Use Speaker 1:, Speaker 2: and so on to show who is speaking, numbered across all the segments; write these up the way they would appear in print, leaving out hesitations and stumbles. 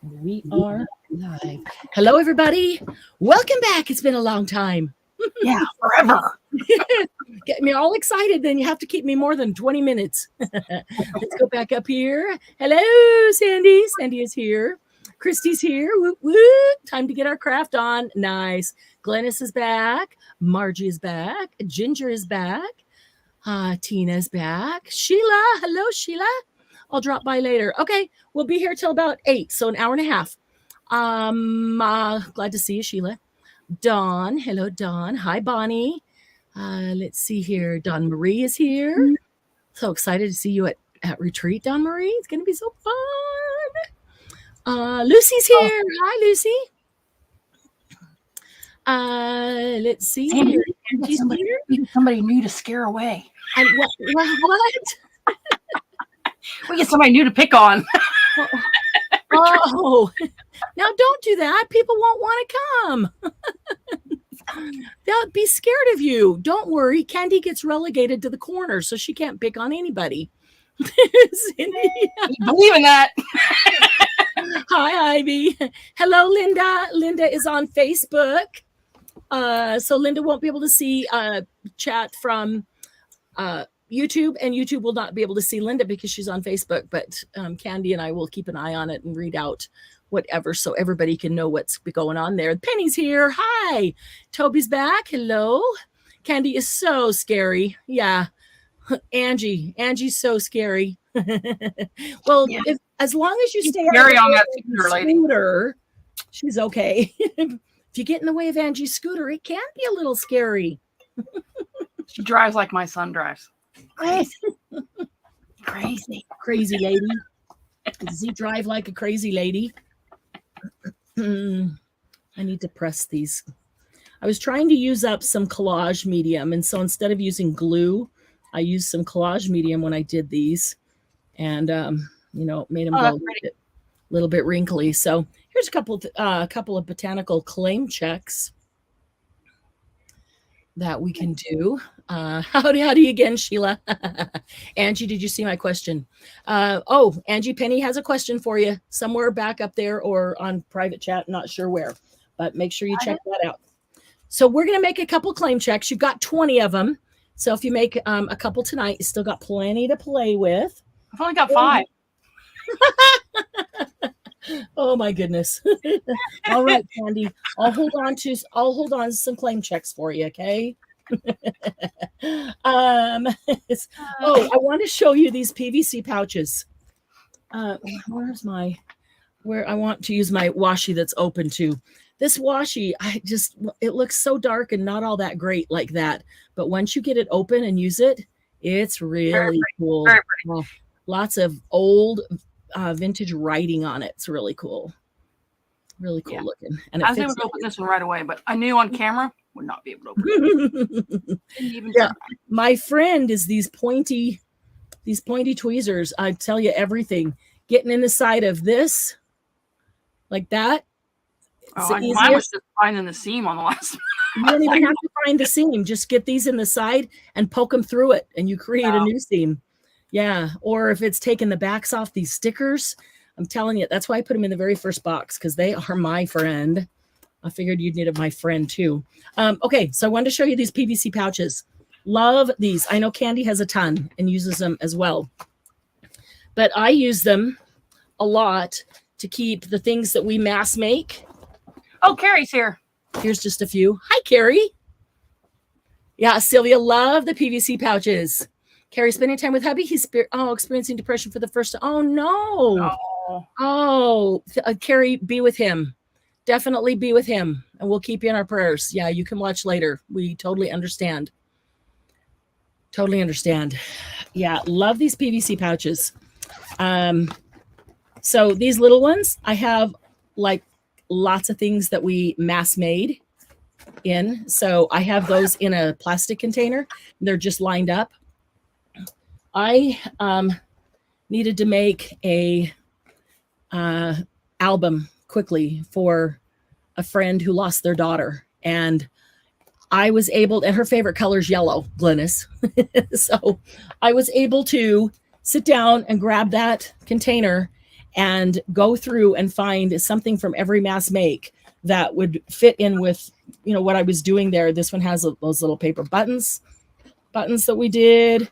Speaker 1: We are live. Hello, everybody. Welcome back. It's been a long time.
Speaker 2: Yeah, forever.
Speaker 1: Get me all excited, then you have to keep me more than 20 minutes. Let's go back up here. Hello, Sandy. Sandy is here. Christy's here. Woo, woo. Time to get our craft on. Nice. Glennis is back. Margie is back. Ginger is back. Tina's back. Sheila. Hello, Sheila. I'll drop by later. Okay, we'll be here till about 8, so an hour and a half. Glad to see you, Sheila. Dawn. Hello, Dawn. Hi, Bonnie. Let's see here. Dawn Marie is here. So excited to see you at retreat, Dawn Marie. It's going to be so fun. Lucy's here. Hi, Lucy. Let's see here.
Speaker 2: Somebody new to scare away.
Speaker 1: And what?
Speaker 2: We get somebody new to pick on.
Speaker 1: Oh, now don't do that. People won't want to come. They'll be scared of you. Don't worry. Candy gets relegated to the corner, so she can't pick on anybody.
Speaker 2: Believe in that.
Speaker 1: Hi, Ivy. Hello, Linda. Linda is on Facebook. So Linda won't be able to see chat from YouTube, and YouTube will not be able to see Linda because she's on Facebook, but Candy and I will keep an eye on it and read out whatever so everybody can know what's going on there. Penny's here. Hi. Toby's back. Hello. Candy is so scary. Yeah. Angie's so scary. Well, yeah. As long as you stay
Speaker 2: on that
Speaker 1: scooter, she's okay. If you get in the way of Angie's scooter, it can be a little scary.
Speaker 2: She drives like my son drives.
Speaker 1: Crazy lady. Does he drive like a crazy lady? I need to press these. I was trying to use up some collage medium, and so instead of using glue, I used some collage medium when I did these, and made them go a little bit wrinkly. So here's a couple of botanical claim checks that we can do. Howdy again, Sheila. Angie, did you see my question? Angie Penny has a question for you somewhere back up there or on private chat, not sure where, but make sure you check that out. So we're going to make a couple claim checks. You've got 20 of them. So if you make a couple tonight, you still got plenty to play with.
Speaker 2: I've only got 5.
Speaker 1: Oh my goodness. All right, Candy. I'll hold on to some claim checks for you, okay? I want to show you these PVC pouches. Where I want to use my washi that's open to. This washi, it looks so dark and not all that great like that. But once you get it open and use it, it's really cool.
Speaker 2: Very pretty.
Speaker 1: Lots of old vintage writing on it. It's really cool. Really cool looking. And
Speaker 2: I was able to open this one right away, but I knew on camera would not be able to open it. Didn't even try.
Speaker 1: My friend is these pointy tweezers. I tell you everything. Getting in the side of this, like that.
Speaker 2: Mine was just finding the seam on the last.
Speaker 1: You don't even have to find the seam. Just get these in the side and poke them through it, and you create a new seam. Yeah, or if it's taking the backs off these stickers, I'm telling you, that's why I put them in the very first box, because they are my friend. I figured you'd need my friend too. Okay, so I wanted to show you these PVC pouches. Love these. I know Candy has a ton and uses them as well. But I use them a lot to keep the things that we mass make.
Speaker 2: Oh, Carrie's here.
Speaker 1: Here's just a few. Hi, Carrie. Yeah, Sylvia, love the PVC pouches. Carrie spending time with hubby. He's experiencing depression for the first time. Oh, no. Oh, Carrie, be with him. Definitely be with him. And we'll keep you in our prayers. Yeah, you can watch later. We totally understand. Totally understand. Yeah, love these PVC pouches. So these little ones, I have like lots of things that we mass made in. So I have those in a plastic container. They're just lined up. I needed to make a album quickly for a friend who lost their daughter, and I was able, and her favorite color is yellow, Glennis. So I was able to sit down and grab that container and go through and find something from every mass make that would fit in with, what I was doing there. This one has those little paper buttons that we did.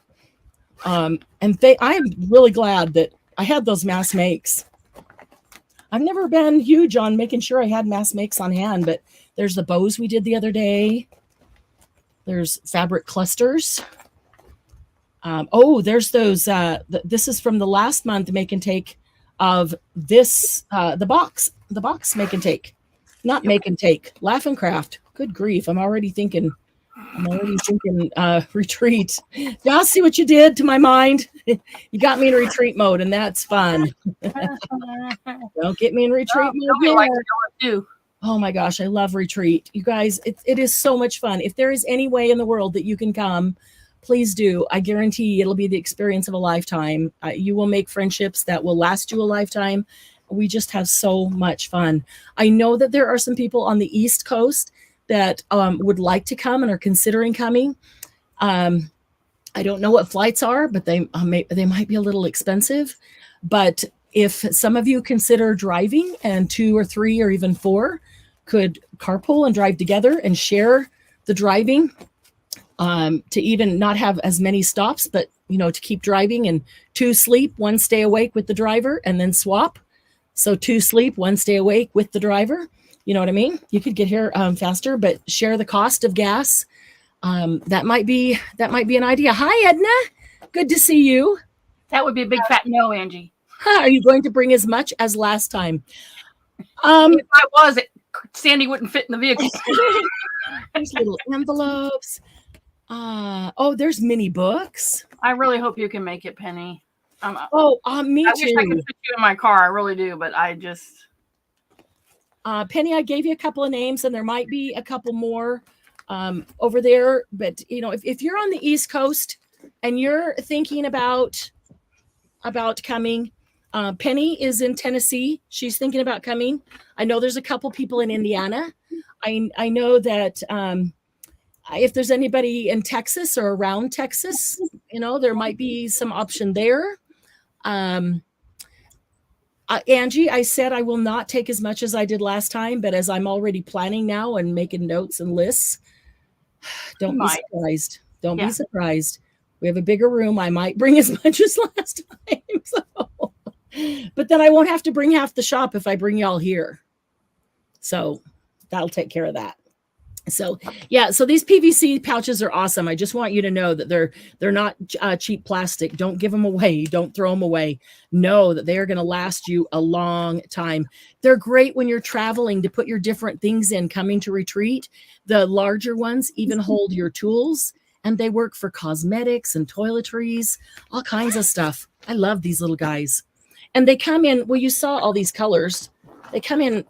Speaker 1: I'm really glad that I had those mass makes. I've never been huge on making sure I had mass makes on hand, but there's the bows we did the other day. There's fabric clusters. There's those. This is from the last month make and take of this, the box make and take. Not make and take, laugh and craft. Good grief. I'm already thinking retreat. Y'all see what you did to my mind? You got me in retreat mode, and that's fun. Don't get me in retreat mode.
Speaker 2: Like too.
Speaker 1: Oh my gosh, I love retreat. You guys, it is so much fun. If there is any way in the world that you can come, please do. I guarantee it'll be the experience of a lifetime. You will make friendships that will last you a lifetime. We just have so much fun. I know that there are some people on the East Coast that would like to come and are considering coming. I don't know what flights are, but they might be a little expensive. But if some of you consider driving, and 2 or 3 or even 4 could carpool and drive together and share the driving, to even not have as many stops, but to keep driving, and 2 sleep, 1 stay awake with the driver, and then swap. So 2 sleep, 1 stay awake with the driver. You know what I mean? You could get here faster, but share the cost of gas. That might be an idea. Hi, Edna. Good to see you.
Speaker 2: That would be a big fat no, Angie.
Speaker 1: Are you going to bring as much as last time?
Speaker 2: If I was, Sandy wouldn't fit in the vehicle.
Speaker 1: There's little envelopes. There's mini books.
Speaker 2: I really hope you can make it, Penny.
Speaker 1: Me
Speaker 2: I
Speaker 1: too.
Speaker 2: wish I could fit you in my car. I really do, but I just.
Speaker 1: Penny, I gave you a couple of names, and there might be a couple more over there. But if you're on the East Coast and you're thinking about coming, Penny is in Tennessee. She's thinking about coming. I know there's a couple people in Indiana. I know that if there's anybody in Texas or around Texas, there might be some option there. Angie, I said I will not take as much as I did last time, but as I'm already planning now and making notes and lists, don't be surprised. Don't be surprised. We have a bigger room. I might bring as much as last time. But then I won't have to bring half the shop if I bring y'all here. So that'll take care of that. So these PVC pouches are awesome. I just want you to know that they're not cheap plastic. Don't give them away. Don't throw them away. Know that they are going to last you a long time. They're great when you're traveling to put your different things in coming to retreat. The larger ones even hold your tools, and they work for cosmetics and toiletries, all kinds of stuff. I love these little guys. And they come in, you saw all these colors. They come in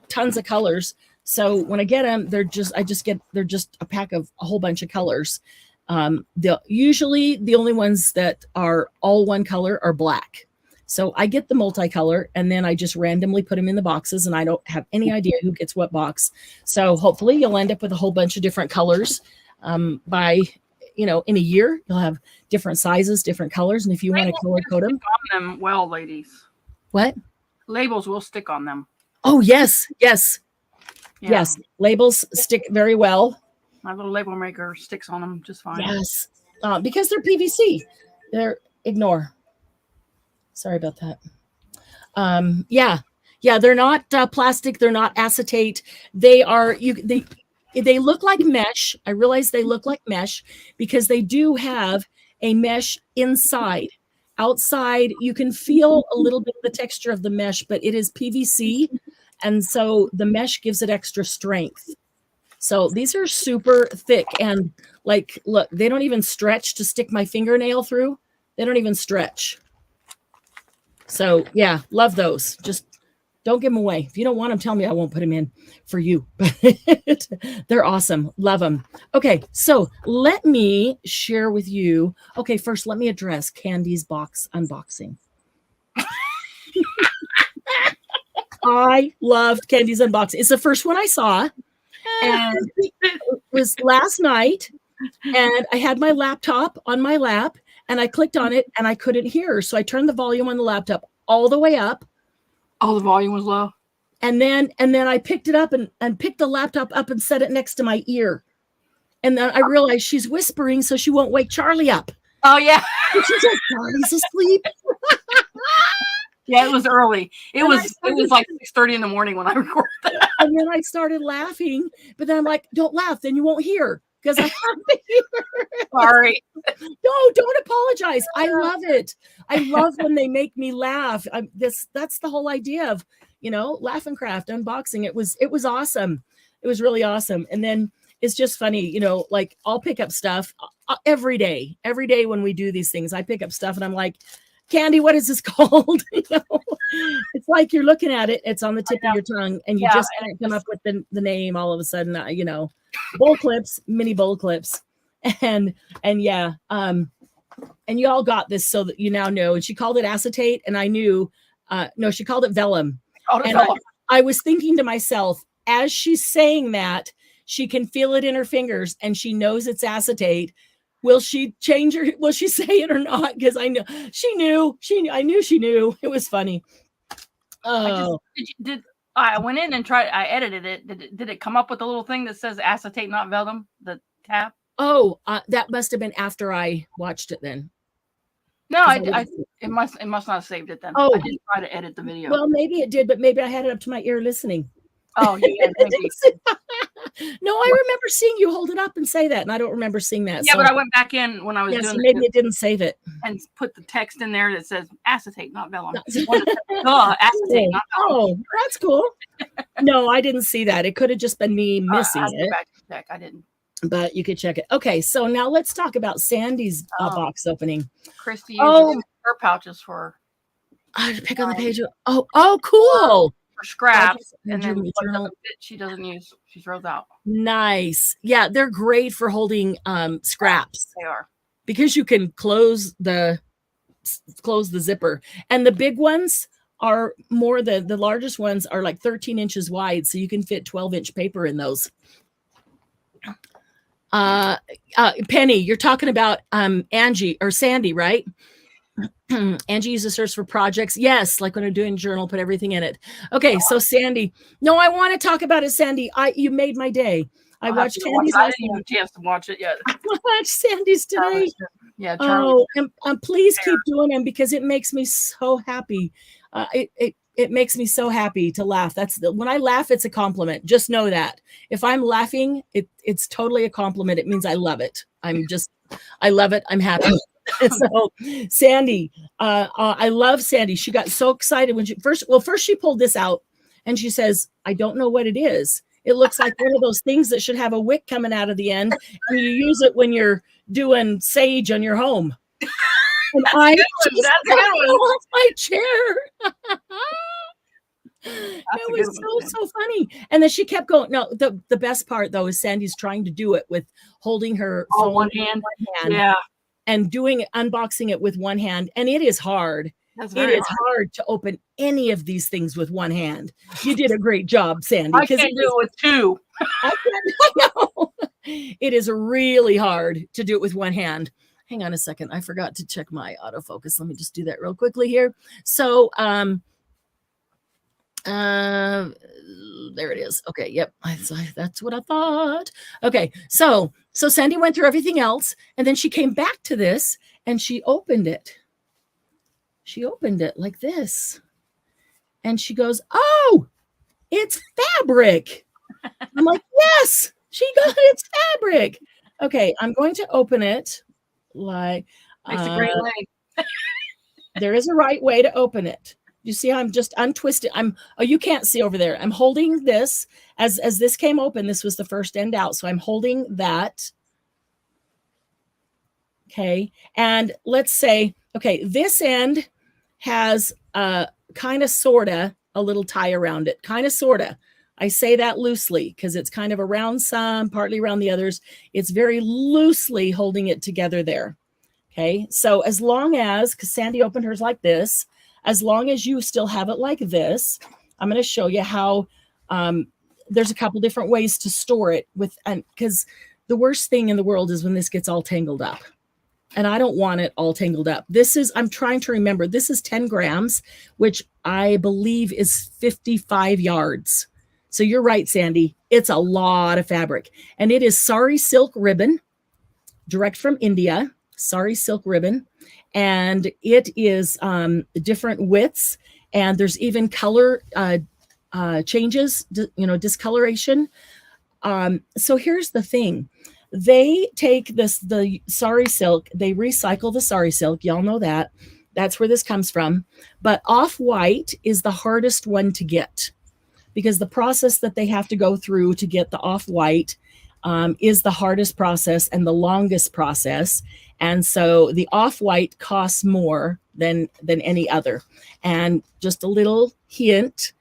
Speaker 1: tons of colors. So when I get them, they're just a pack of a whole bunch of colors. Usually the only ones that are all one color are black. So I get the multicolor, and then I just randomly put them in the boxes, and I don't have any idea who gets what box. So hopefully you'll end up with a whole bunch of different colors. By in a year, you'll have different sizes, different colors. And if you want to color code them.
Speaker 2: On them, well, ladies.
Speaker 1: What?
Speaker 2: Labels will stick on them.
Speaker 1: Oh, yes. Yeah. Yes, labels stick very well.
Speaker 2: My little label maker sticks on them just fine.
Speaker 1: Yes, because they're PVC. Ignore. Sorry about that. They're not plastic. They're not acetate. They are they look like mesh. I realize they look like mesh because they do have a mesh inside. Outside, you can feel a little bit of the texture of the mesh, but it is PVC. And so the mesh gives it extra strength. So these are super thick, and look, they don't even stretch to stick my fingernail through. They don't even stretch. So yeah, love those. Just don't give them away. If you don't want them, tell me. I won't put them in for you. But they're awesome. Love them. Okay, so let me share with you. Okay, first let me address Candy's box unboxing. I loved Candy's unboxing. It's the first one I saw, and it was last night, and I had my laptop on my lap, and I clicked on it, and I couldn't hear her. So I turned the volume on the laptop all the way up,
Speaker 2: Oh, the volume was low.
Speaker 1: And then I picked it up and picked the laptop up and set it next to my ear. And then I realized she's whispering so she won't wake Charlie up.
Speaker 2: Oh, yeah.
Speaker 1: And she's like, Charlie's asleep.
Speaker 2: Yeah, it was early. It was like 6:30 in the morning when I recorded that.
Speaker 1: And then I started laughing, but then I'm like, don't laugh, then you won't hear, because I have to hear.
Speaker 2: Sorry.
Speaker 1: No, don't apologize. I love it. I love when they make me laugh. That's the whole idea of, Laugh and Craft unboxing. It was awesome. It was really awesome. And then it's just funny, like I'll pick up stuff every day when we do these things. I pick up stuff and I'm like, Candy, what is this called? It's like you're looking at it. It's on the tip of your tongue, and you just can't come up with the name all of a sudden. Bowl clips, mini bowl clips, and yeah. And you all got this so that you now know. And she called it acetate, and I knew. No, she called it vellum. And I was thinking to myself, as she's saying that, she can feel it in her fingers, and she knows it's acetate. Will she change her? Will she say it or not? Because I know she knew. I knew she knew. It was funny. Oh,
Speaker 2: I went in and tried. I edited it. Did it come up with a little thing that says acetate, not vellum? The tab.
Speaker 1: Oh, that must have been after I watched it. Then.
Speaker 2: No, it must not have saved it then.
Speaker 1: Oh,
Speaker 2: I did try to edit the video.
Speaker 1: Well, maybe it did, but maybe I had it up to my ear listening.
Speaker 2: Oh, yeah. Maybe.
Speaker 1: No, I remember seeing you hold it up and say that, and I don't remember seeing that.
Speaker 2: Yeah, but I went back in when I was doing
Speaker 1: so maybe it didn't save it.
Speaker 2: And put the text in there that says acetate, not vellum. Acetate, not vellum.
Speaker 1: Oh, that's cool. No, I didn't see that. It could have just been me missing it.
Speaker 2: Back to check. I didn't.
Speaker 1: But you could check it. Okay, so now let's talk about Sandy's box opening.
Speaker 2: Christy uses her pouches for.
Speaker 1: I pick on the page. Oh, cool.
Speaker 2: For scraps, and then what doesn't fit, she doesn't use. She throws out.
Speaker 1: Nice. Yeah, they're great for holding scraps.
Speaker 2: They are,
Speaker 1: because you can close the zipper, and the big ones are more. The largest ones are like 13 inches wide, so you can fit 12-inch paper in those. Penny, you're talking about Angie or Sandy, right? Angie uses hers for projects. Yes, like when I'm doing journal, put everything in it. Okay, so Sandy. No, I want to talk about it, Sandy. You made my day. I watched Sandy's.
Speaker 2: I didn't have a chance to watch it yet.
Speaker 1: I watched Sandy's today.
Speaker 2: Yeah, Charlie.
Speaker 1: Oh, and please keep doing them because it makes me so happy. It makes me so happy to laugh. When I laugh, it's a compliment. Just know that. If I'm laughing, it's totally a compliment. It means I love it. I love it. I'm happy. So Sandy, I love Sandy. She got so excited when first she pulled this out and she says, I don't know what it is. It looks like one of those things that should have a wick coming out of the end, and you use it when you're doing sage on your home. And I just off my chair. It was so funny. And then she kept going. No, the best part though is Sandy's trying to do it with holding her phone
Speaker 2: one hand.
Speaker 1: Yeah. And unboxing it with one hand. And it is hard. It is hard to open any of these things with one hand. You did a great job, Sandy.
Speaker 2: I can't do it with two.
Speaker 1: I know. It is really hard to do it with one hand. Hang on a second. I forgot to check my autofocus. Let me just do that real quickly here. So, there it is. Okay. Yep. That's what I thought. Okay. So Sandy went through everything else, and then she came back to this and she opened it. She opened it like this. And she goes, oh, it's fabric. I'm like, yes, she got it's fabric. Okay. I'm going to open it like,
Speaker 2: makes a great way.
Speaker 1: There is a right way to open it. You see how I'm just untwisted. You can't see over there. I'm holding this as this came open. This was the first end out. So I'm holding that. Okay. And let's say, okay, this end has kind of, sorta a little tie around it. Kind of, sorta. I say that loosely because it's kind of around some, partly around the others. It's very loosely holding it together there. Okay. So as long as, because Sandy opened hers like this, as long as you still have it like this, I'm going to show you how there's a couple different ways to store it with, and because the worst thing in the world is when this gets all tangled up. and I don't want it all tangled up. I'm trying to remember, this is 10 grams, which I believe is 55 yards. So you're right, Sandy. It's a lot of fabric. And it is sari silk ribbon, direct from India, sari silk ribbon. And it is different widths. And there's even color changes, discoloration. So here's the thing. They take the sari silk, they recycle the sari silk. Y'all know that. That's where this comes from. But off-white is the hardest one to get because the process that they have to go through to get the off-white is the hardest process and the longest process. And so the off-white costs more than any other. And just a little hint,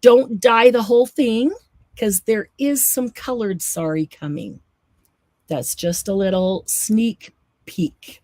Speaker 1: don't dye the whole thing because there is some colored sari coming. That's just a little sneak peek,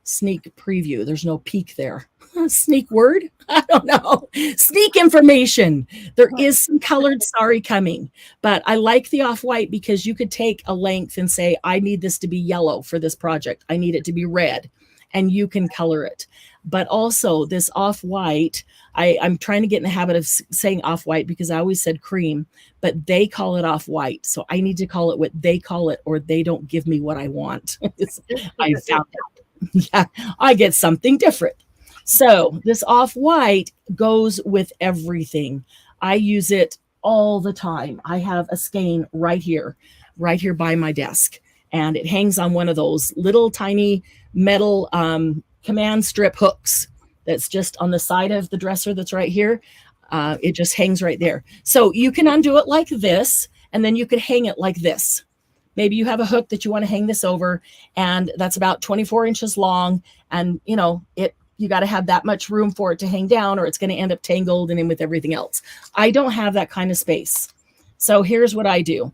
Speaker 1: sneak preview. There's no peek there. Sneak word? I don't know. Sneak information. There is some colored sari coming, but I like the off-white because you could take a length and say, I need this to be yellow for this project. I need it to be red, and you can color it. But also this off-white, I'm trying to get in the habit of saying off-white because I always said cream, but they call it off-white. So I need to call it what they call it, or they don't give me what I want. I found out. Yeah, I get something different. So this off-white goes with everything. I use it all the time. I have a skein right here by my desk, and it hangs on one of those little tiny metal command strip hooks that's just on the side of the dresser that's right here. It just hangs right there. So you can undo it like this, and then you could hang it like this. Maybe you have a hook that you want to hang this over, and that's about 24 inches long, and you got to have that much room for it to hang down, or it's going to end up tangled and in with everything else. I don't have that kind of space. So here's what I do.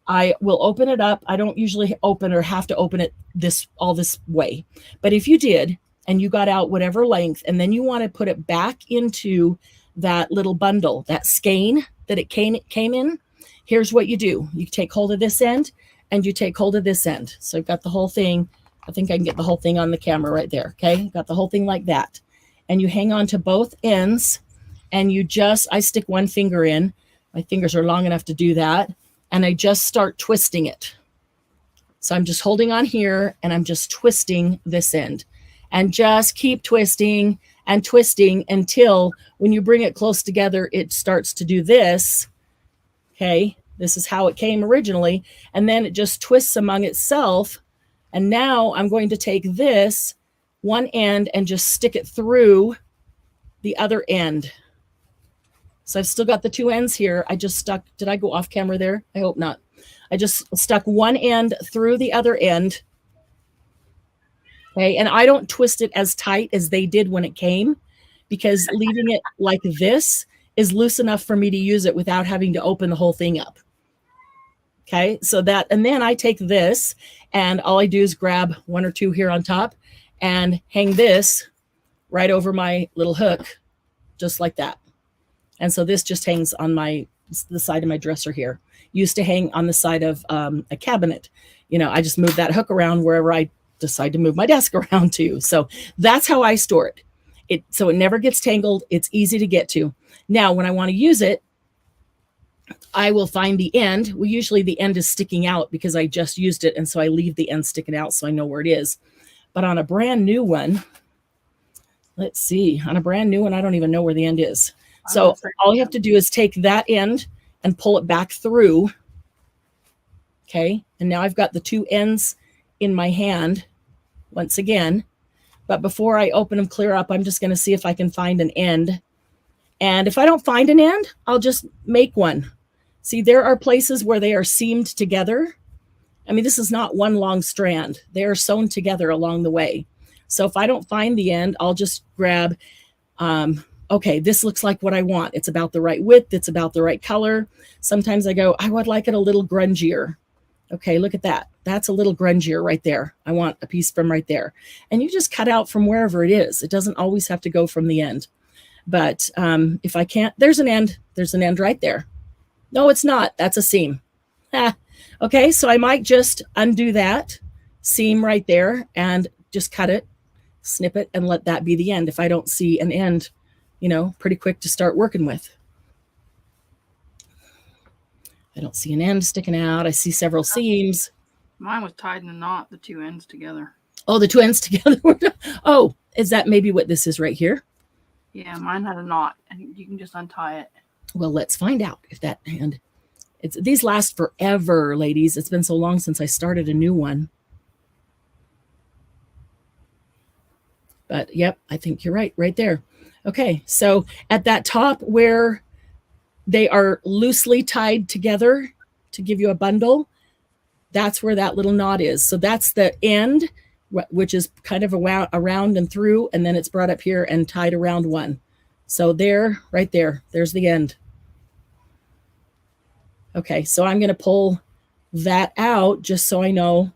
Speaker 1: I will open it up. I don't usually open or have to open it all this way. But if you did, and you got out whatever length, and then you want to put it back into that little bundle, that skein that it came in, here's what you do. You take hold of this end, and you take hold of this end. So I've got the whole thing. I think I can get the whole thing on the camera right there. Okay. Got the whole thing like that. And you hang on to both ends, and I stick one finger in. My fingers are long enough to do that. And I just start twisting it. So I'm just holding on here, and I'm just twisting this end, and just keep twisting and twisting until when you bring it close together, it starts to do this. Okay. This is how it came originally. And then it just twists among itself. And now I'm going to take this one end and just stick it through the other end. So I've still got the two ends here. I just stuck, did I go off camera there? I hope not. I just stuck one end through the other end. Okay, and I don't twist it as tight as they did when it came, because leaving it like this is loose enough for me to use it without having to open the whole thing up. Okay, so that, and then I take this, and all I do is grab one or two here on top and hang this right over my little hook, just like that. And so this just hangs on the side of my dresser here. Used to hang on the side of a cabinet. I just move that hook around wherever I decide to move my desk around to. So that's how I store it. So it never gets tangled. It's easy to get to. Now, when I want to use it, I will find the end. Well, usually the end is sticking out because I just used it. And so I leave the end sticking out so I know where it is. But on a brand new one, let's see, on a brand new one, I don't even know where the end is. So all you have to do is take that end and pull it back through. Okay. And now I've got the two ends in my hand once again. But before I open them clear up, I'm just going to see if I can find an end. And if I don't find an end, I'll just make one. See, there are places where they are seamed together. I mean, this is not one long strand. They are sewn together along the way. So if I don't find the end, I'll just grab, okay, this looks like what I want. It's about the right width. It's about the right color. Sometimes I go, I would like it a little grungier. Okay, look at that. That's a little grungier right there. I want a piece from right there. And you just cut out from wherever it is. It doesn't always have to go from the end. But if I can't, there's an end. There's an end right there. No, it's not. That's a seam. Okay, so I might just undo that, seam right there and just cut it, snip it, and let that be the end if I don't see an end, pretty quick to start working with. I don't see an end sticking out. I see several seams.
Speaker 2: Mine was tied in a knot, the two ends together.
Speaker 1: Oh, the two ends together. Oh, is that maybe what this is right here?
Speaker 2: Yeah, mine had a knot, and you can just untie it.
Speaker 1: Well, let's find out if that end. These last forever, ladies. It's been so long since I started a new one. But yep, I think you're right there. Okay, so at that top where they are loosely tied together to give you a bundle, that's where that little knot is. So that's the end, which is kind of around and through, and then it's brought up here and tied around one. So there, right there, there's the end. Okay, so I'm going to pull that out just so I know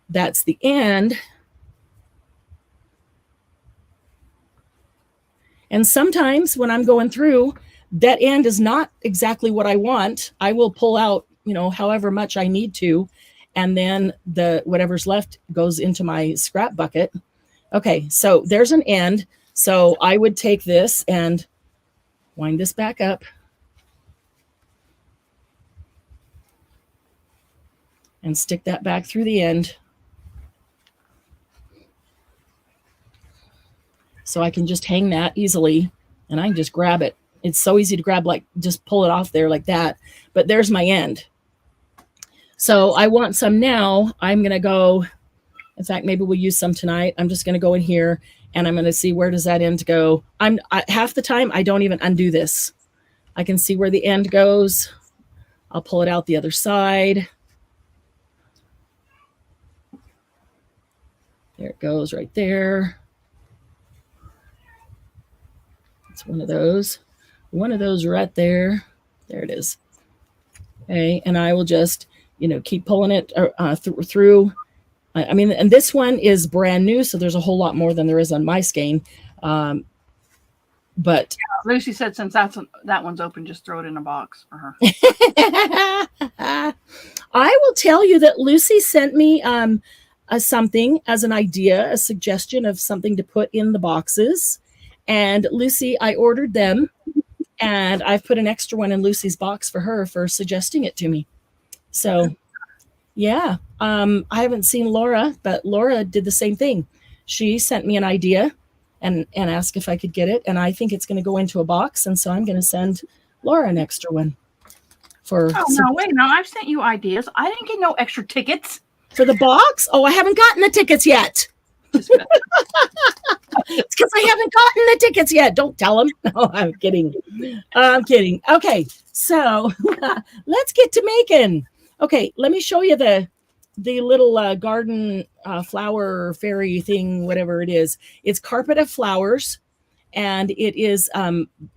Speaker 1: that's the end. And sometimes when I'm going through, that end is not exactly what I want. I will pull out, however much I need to, and then whatever's left goes into my scrap bucket. Okay, so there's an end. So I would take this and wind this back up. And stick that back through the end. So I can just hang that easily and I can just grab it. It's so easy to grab, like just pull it off there like that. But there's my end. So I want some now. I'm going to go, in fact, maybe we'll use some tonight. I'm just going to go in here and I'm going to see where does that end go. Half the time I don't even undo this. I can see where the end goes. I'll pull it out the other side. There it goes right there. It's one of those right there. There it is. Okay, and I will just, keep pulling it through. I mean, and this one is brand new, so there's a whole lot more than there is on my skein. But
Speaker 2: Lucy said since that one's open, just throw it in a box for her.
Speaker 1: I will tell you that Lucy sent me something as an idea, a suggestion of something to put in the boxes. And Lucy, I ordered them and I've put an extra one in Lucy's box for her for suggesting it to me. So yeah, I haven't seen Laura, but Laura did the same thing. She sent me an idea and asked if I could get it. And I think it's going to go into a box. And so I'm going to send Laura an extra one
Speaker 2: wait, I've sent you ideas. I didn't get no extra tickets.
Speaker 1: For the box? Oh, I haven't gotten the tickets yet. It's because I haven't gotten the tickets yet. Don't tell them. No, I'm kidding. I'm kidding. Okay, so let's get to making. Okay, let me show you the little garden flower fairy thing, whatever it is. It's Carpet of Flowers, and it is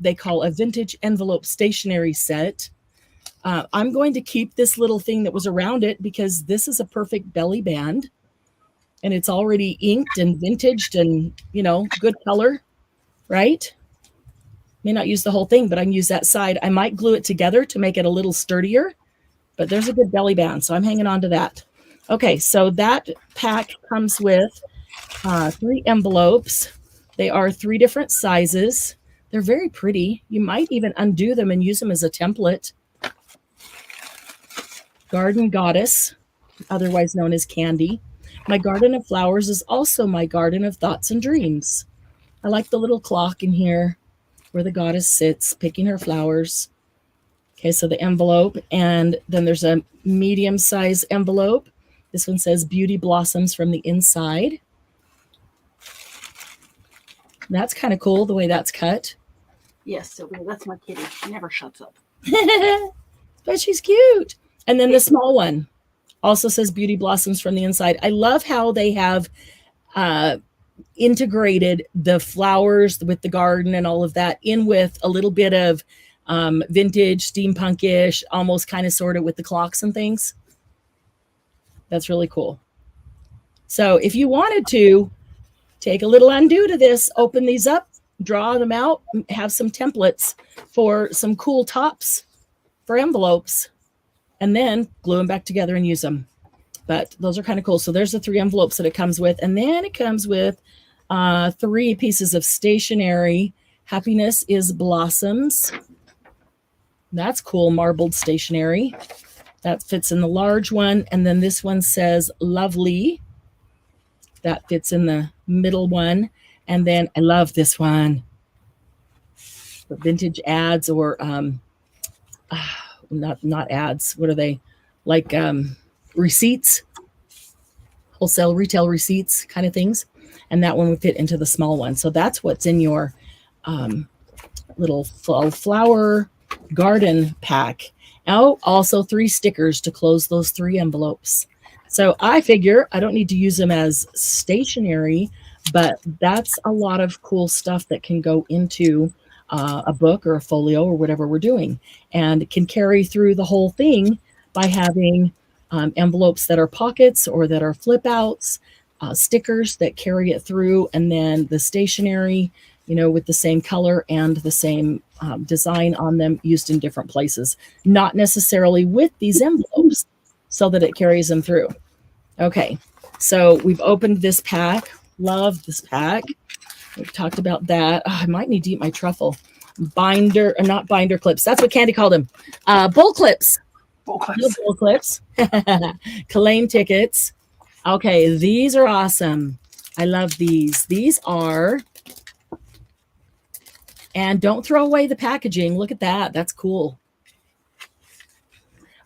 Speaker 1: they call a vintage envelope stationery set. I'm going to keep this little thing that was around it because this is a perfect belly band and it's already inked and vintaged and, good color, right? May not use the whole thing, but I can use that side. I might glue it together to make it a little sturdier, but there's a good belly band. So I'm hanging on to that. Okay. So that pack comes with 3 envelopes. They are 3 different sizes. They're very pretty. You might even undo them and use them as a template. Garden Goddess, otherwise known as Candy. My garden of flowers is also my garden of thoughts and dreams. I like the little clock in here where the goddess sits picking her flowers. Okay, so the envelope, and then there's a medium size envelope. This one says Beauty Blossoms from the Inside. That's kind of cool the way that's cut.
Speaker 2: Yes, Sylvia, that's my kitty. She never shuts up.
Speaker 1: But she's cute. And then the small one also says Beauty Blossoms from the Inside. I love how they have integrated the flowers with the garden and all of that in with a little bit of vintage, steampunkish, almost kind of sort of with the clocks and things. That's really cool. So if you wanted to take a little undo to this, open these up, draw them out, have some templates for some cool tops for envelopes, and then glue them back together and use them. but those are kind of cool. So there's the 3 envelopes that it comes with. And then it comes with 3 pieces of stationery. Happiness is Blossoms. That's cool, marbled stationery. That fits in the large one. And then this one says Lovely. That fits in the middle one. And then I love this one. The vintage ads, or not ads. What are they? Like receipts, wholesale retail receipts kind of things. And that one would fit into the small one. So that's what's in your little flower garden pack. Oh, also 3 stickers to close those 3 envelopes. So I figure I don't need to use them as stationery, but that's a lot of cool stuff that can go into a book or a folio or whatever we're doing, and it can carry through the whole thing by having envelopes that are pockets or that are flip outs, stickers that carry it through, and then the stationery, with the same color and the same design on them, used in different places, not necessarily with these envelopes, so that it carries them through. Okay, so we've opened this pack. Love this pack. We've talked about that. Oh, I might need to eat my truffle. Not binder clips. That's what Candy called them. Bull clips.
Speaker 2: Bull clips.
Speaker 1: Bull clips. Kalane tickets. Okay, these are awesome. I love these. These are, and don't throw away the packaging. Look at that. That's cool.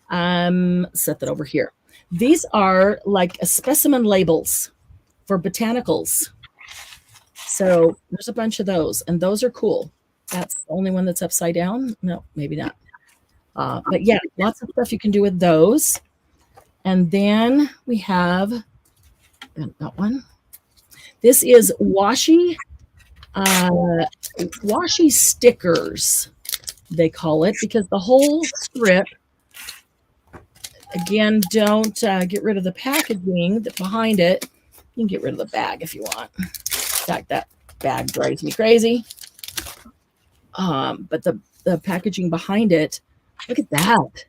Speaker 1: Set that over here. These are like a specimen labels for botanicals. So there's a bunch of those, and those are cool. That's the only one that's upside down. No, maybe not. But yeah, lots of stuff you can do with those. And then we have that one. This is washi stickers, they call it, because the whole strip, again, don't get rid of the packaging behind it. You can get rid of the bag if you want. In fact, that bag drives me crazy. But the packaging behind it, look at that.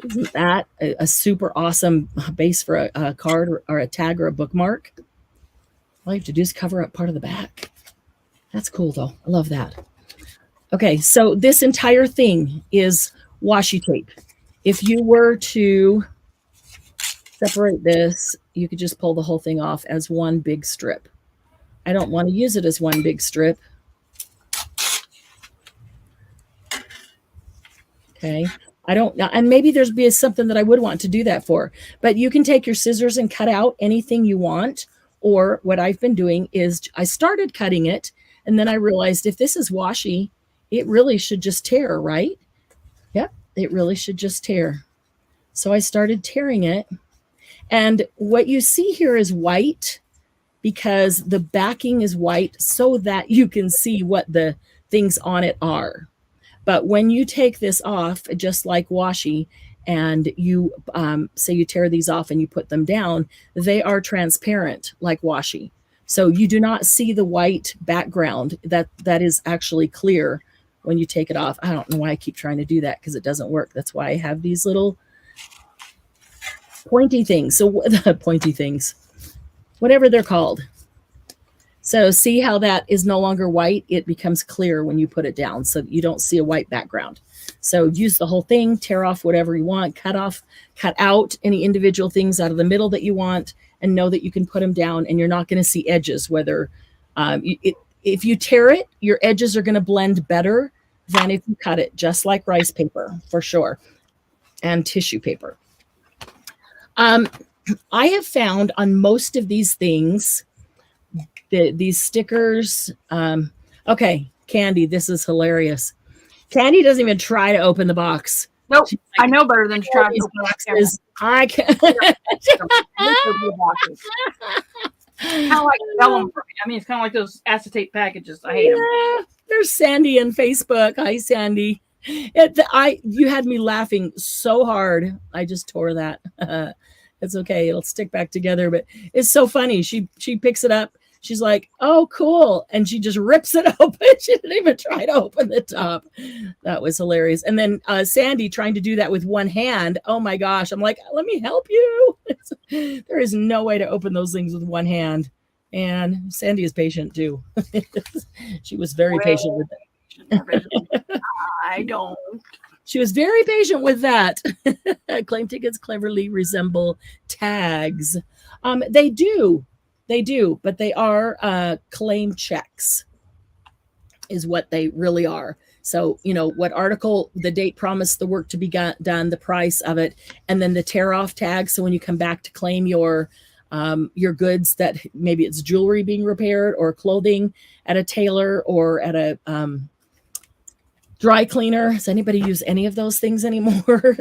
Speaker 1: Isn't that a super awesome base for a card or a tag or a bookmark? All you have to do is cover up part of the back. That's cool, though. I love that. Okay, so this entire thing is washi tape. If you were to separate this, you could just pull the whole thing off as one big strip. I don't want to use it as one big strip. Okay. I don't, and maybe there's be something that I would want to do that for, but you can take your scissors and cut out anything you want. Or what I've been doing is I started cutting it, and then I realized if this is washi, it really should just tear, right? Yep, it really should just tear. So I started tearing it. And what you see here is white, because the backing is white so that you can see what the things on it are. But when you take this off, just like washi, and you say you tear these off and you put them down, they are transparent like washi. So you do not see the white background. That is actually clear when you take it off. I don't know why I keep trying to do that, because it doesn't work. That's why I have these little pointy things. So pointy things, whatever they're called. So see how that is no longer white? It becomes clear when you put it down, so you don't see a white background. So use the whole thing, tear off whatever you want, cut out any individual things out of the middle that you want, and know that you can put them down, and you're not going to see edges. Whether if you tear it, your edges are going to blend better than if you cut it, just like rice paper, for sure, and tissue paper. I have found on most of these things, these stickers. Okay, Candy, this is hilarious. Candy doesn't even try to open the box.
Speaker 2: Nope, like, I know better than to try to open
Speaker 1: boxes. I can't.
Speaker 2: Kind of like vellum. I mean, it's kind of like those acetate packages. I hate them.
Speaker 1: There's Sandy on Facebook. Hi, Sandy. You had me laughing so hard. I just tore that. It's okay. It'll stick back together. But it's so funny. She picks it up. She's like, oh, cool. And she just rips it open. She didn't even try to open the top. That was hilarious. And then Sandy trying to do that with one hand. Oh my gosh. I'm like, let me help you. There is no way to open those things with one hand. And Sandy is patient too. She was very patient with it.
Speaker 2: I don't.
Speaker 1: She was very patient with that. Claim tickets cleverly resemble tags. They do, but they are claim checks is what they really are. So, what article, the date promised the work to be done, the price of it, and then the tear off tag. So when you come back to claim your goods, that maybe it's jewelry being repaired or clothing at a tailor or at a dry cleaner. Does anybody use any of those things anymore?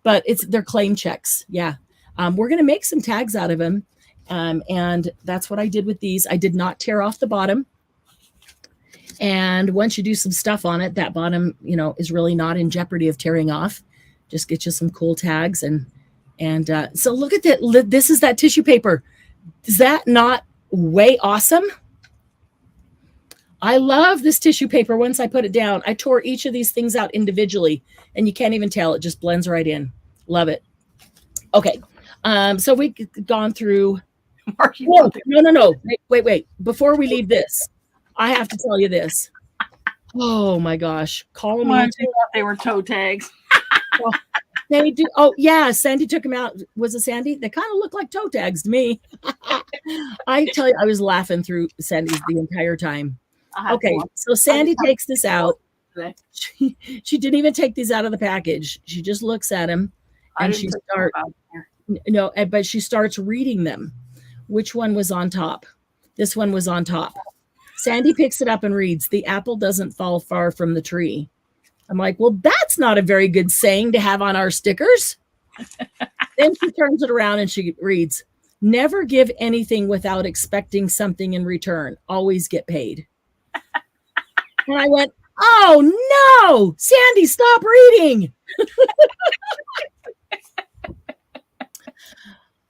Speaker 1: But they're claim checks. Yeah. We're going to make some tags out of them. And that's what I did with these. I did not tear off the bottom. And once you do some stuff on it, that bottom, is really not in jeopardy of tearing off. Just get you some cool tags. And so look at that. This is that tissue paper. Is that not way awesome? I love this tissue paper. Once I put it down, I tore each of these things out individually, and you can't even tell. It just blends right in. Love it. Okay. So we've gone through. No. Wait. Before we leave this, I have to tell you this. Oh my gosh. Call me.
Speaker 2: They were toe tags.
Speaker 1: Oh, they do. Oh yeah. Sandy took them out. Was it Sandy? They kind of look like toe tags to me. I tell you, I was laughing through Sandy's the entire time. Okay, so Sandy takes this out. She didn't even take these out of the package. She just looks at them and but she starts reading them. Which one was on top? This one was on top. Sandy picks it up and reads, "The apple doesn't fall far from the tree." I'm like, well, that's not a very good saying to have on our stickers. Then she turns it around and she reads, "Never give anything without expecting something in return. Always get paid." And I went, oh no, Sandy, stop reading.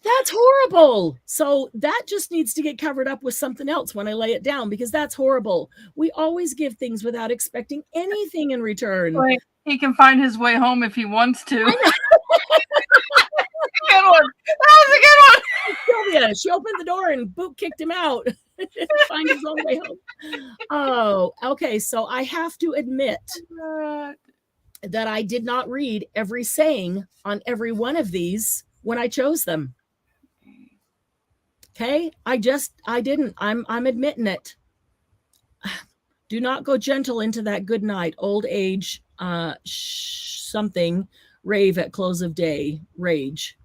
Speaker 1: That's horrible. So that just needs to get covered up with something else when I lay it down, because that's horrible. We always give things without expecting anything in return.
Speaker 2: Like, he can find his way home if he wants to. Good one. That was a good one.
Speaker 1: Sylvia, she opened the door and boot kicked him out. Find his own way home. Oh, okay. So I have to admit that I did not read every saying on every one of these when I chose them. Okay. I didn't. I'm admitting it. Do not go gentle into that good night. Old age, something, rave at close of day, rage.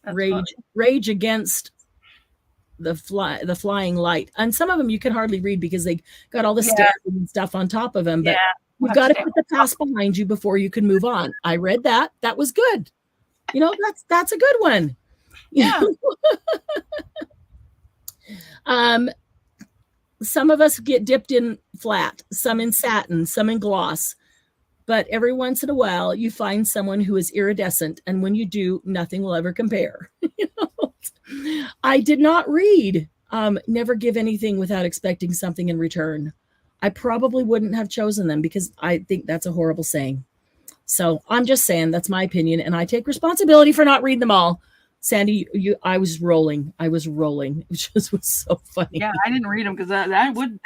Speaker 1: That's rage against the flying light. And some of them you can hardly read because they got all the stickers and stuff on top of them. But you've got to put the past behind you before you can move on. I read that. That was good. That's a good one.
Speaker 2: Yeah.
Speaker 1: Some of us get dipped in flat, some in satin, some in gloss. But every once in a while, you find someone who is iridescent. And when you do, nothing will ever compare. I did not read, never give anything without expecting something in return. I probably wouldn't have chosen them because I think that's a horrible saying. So I'm just saying that's my opinion. And I take responsibility for not reading them all. Sandy, I was rolling. It just was so funny.
Speaker 2: Yeah, I didn't read them because I would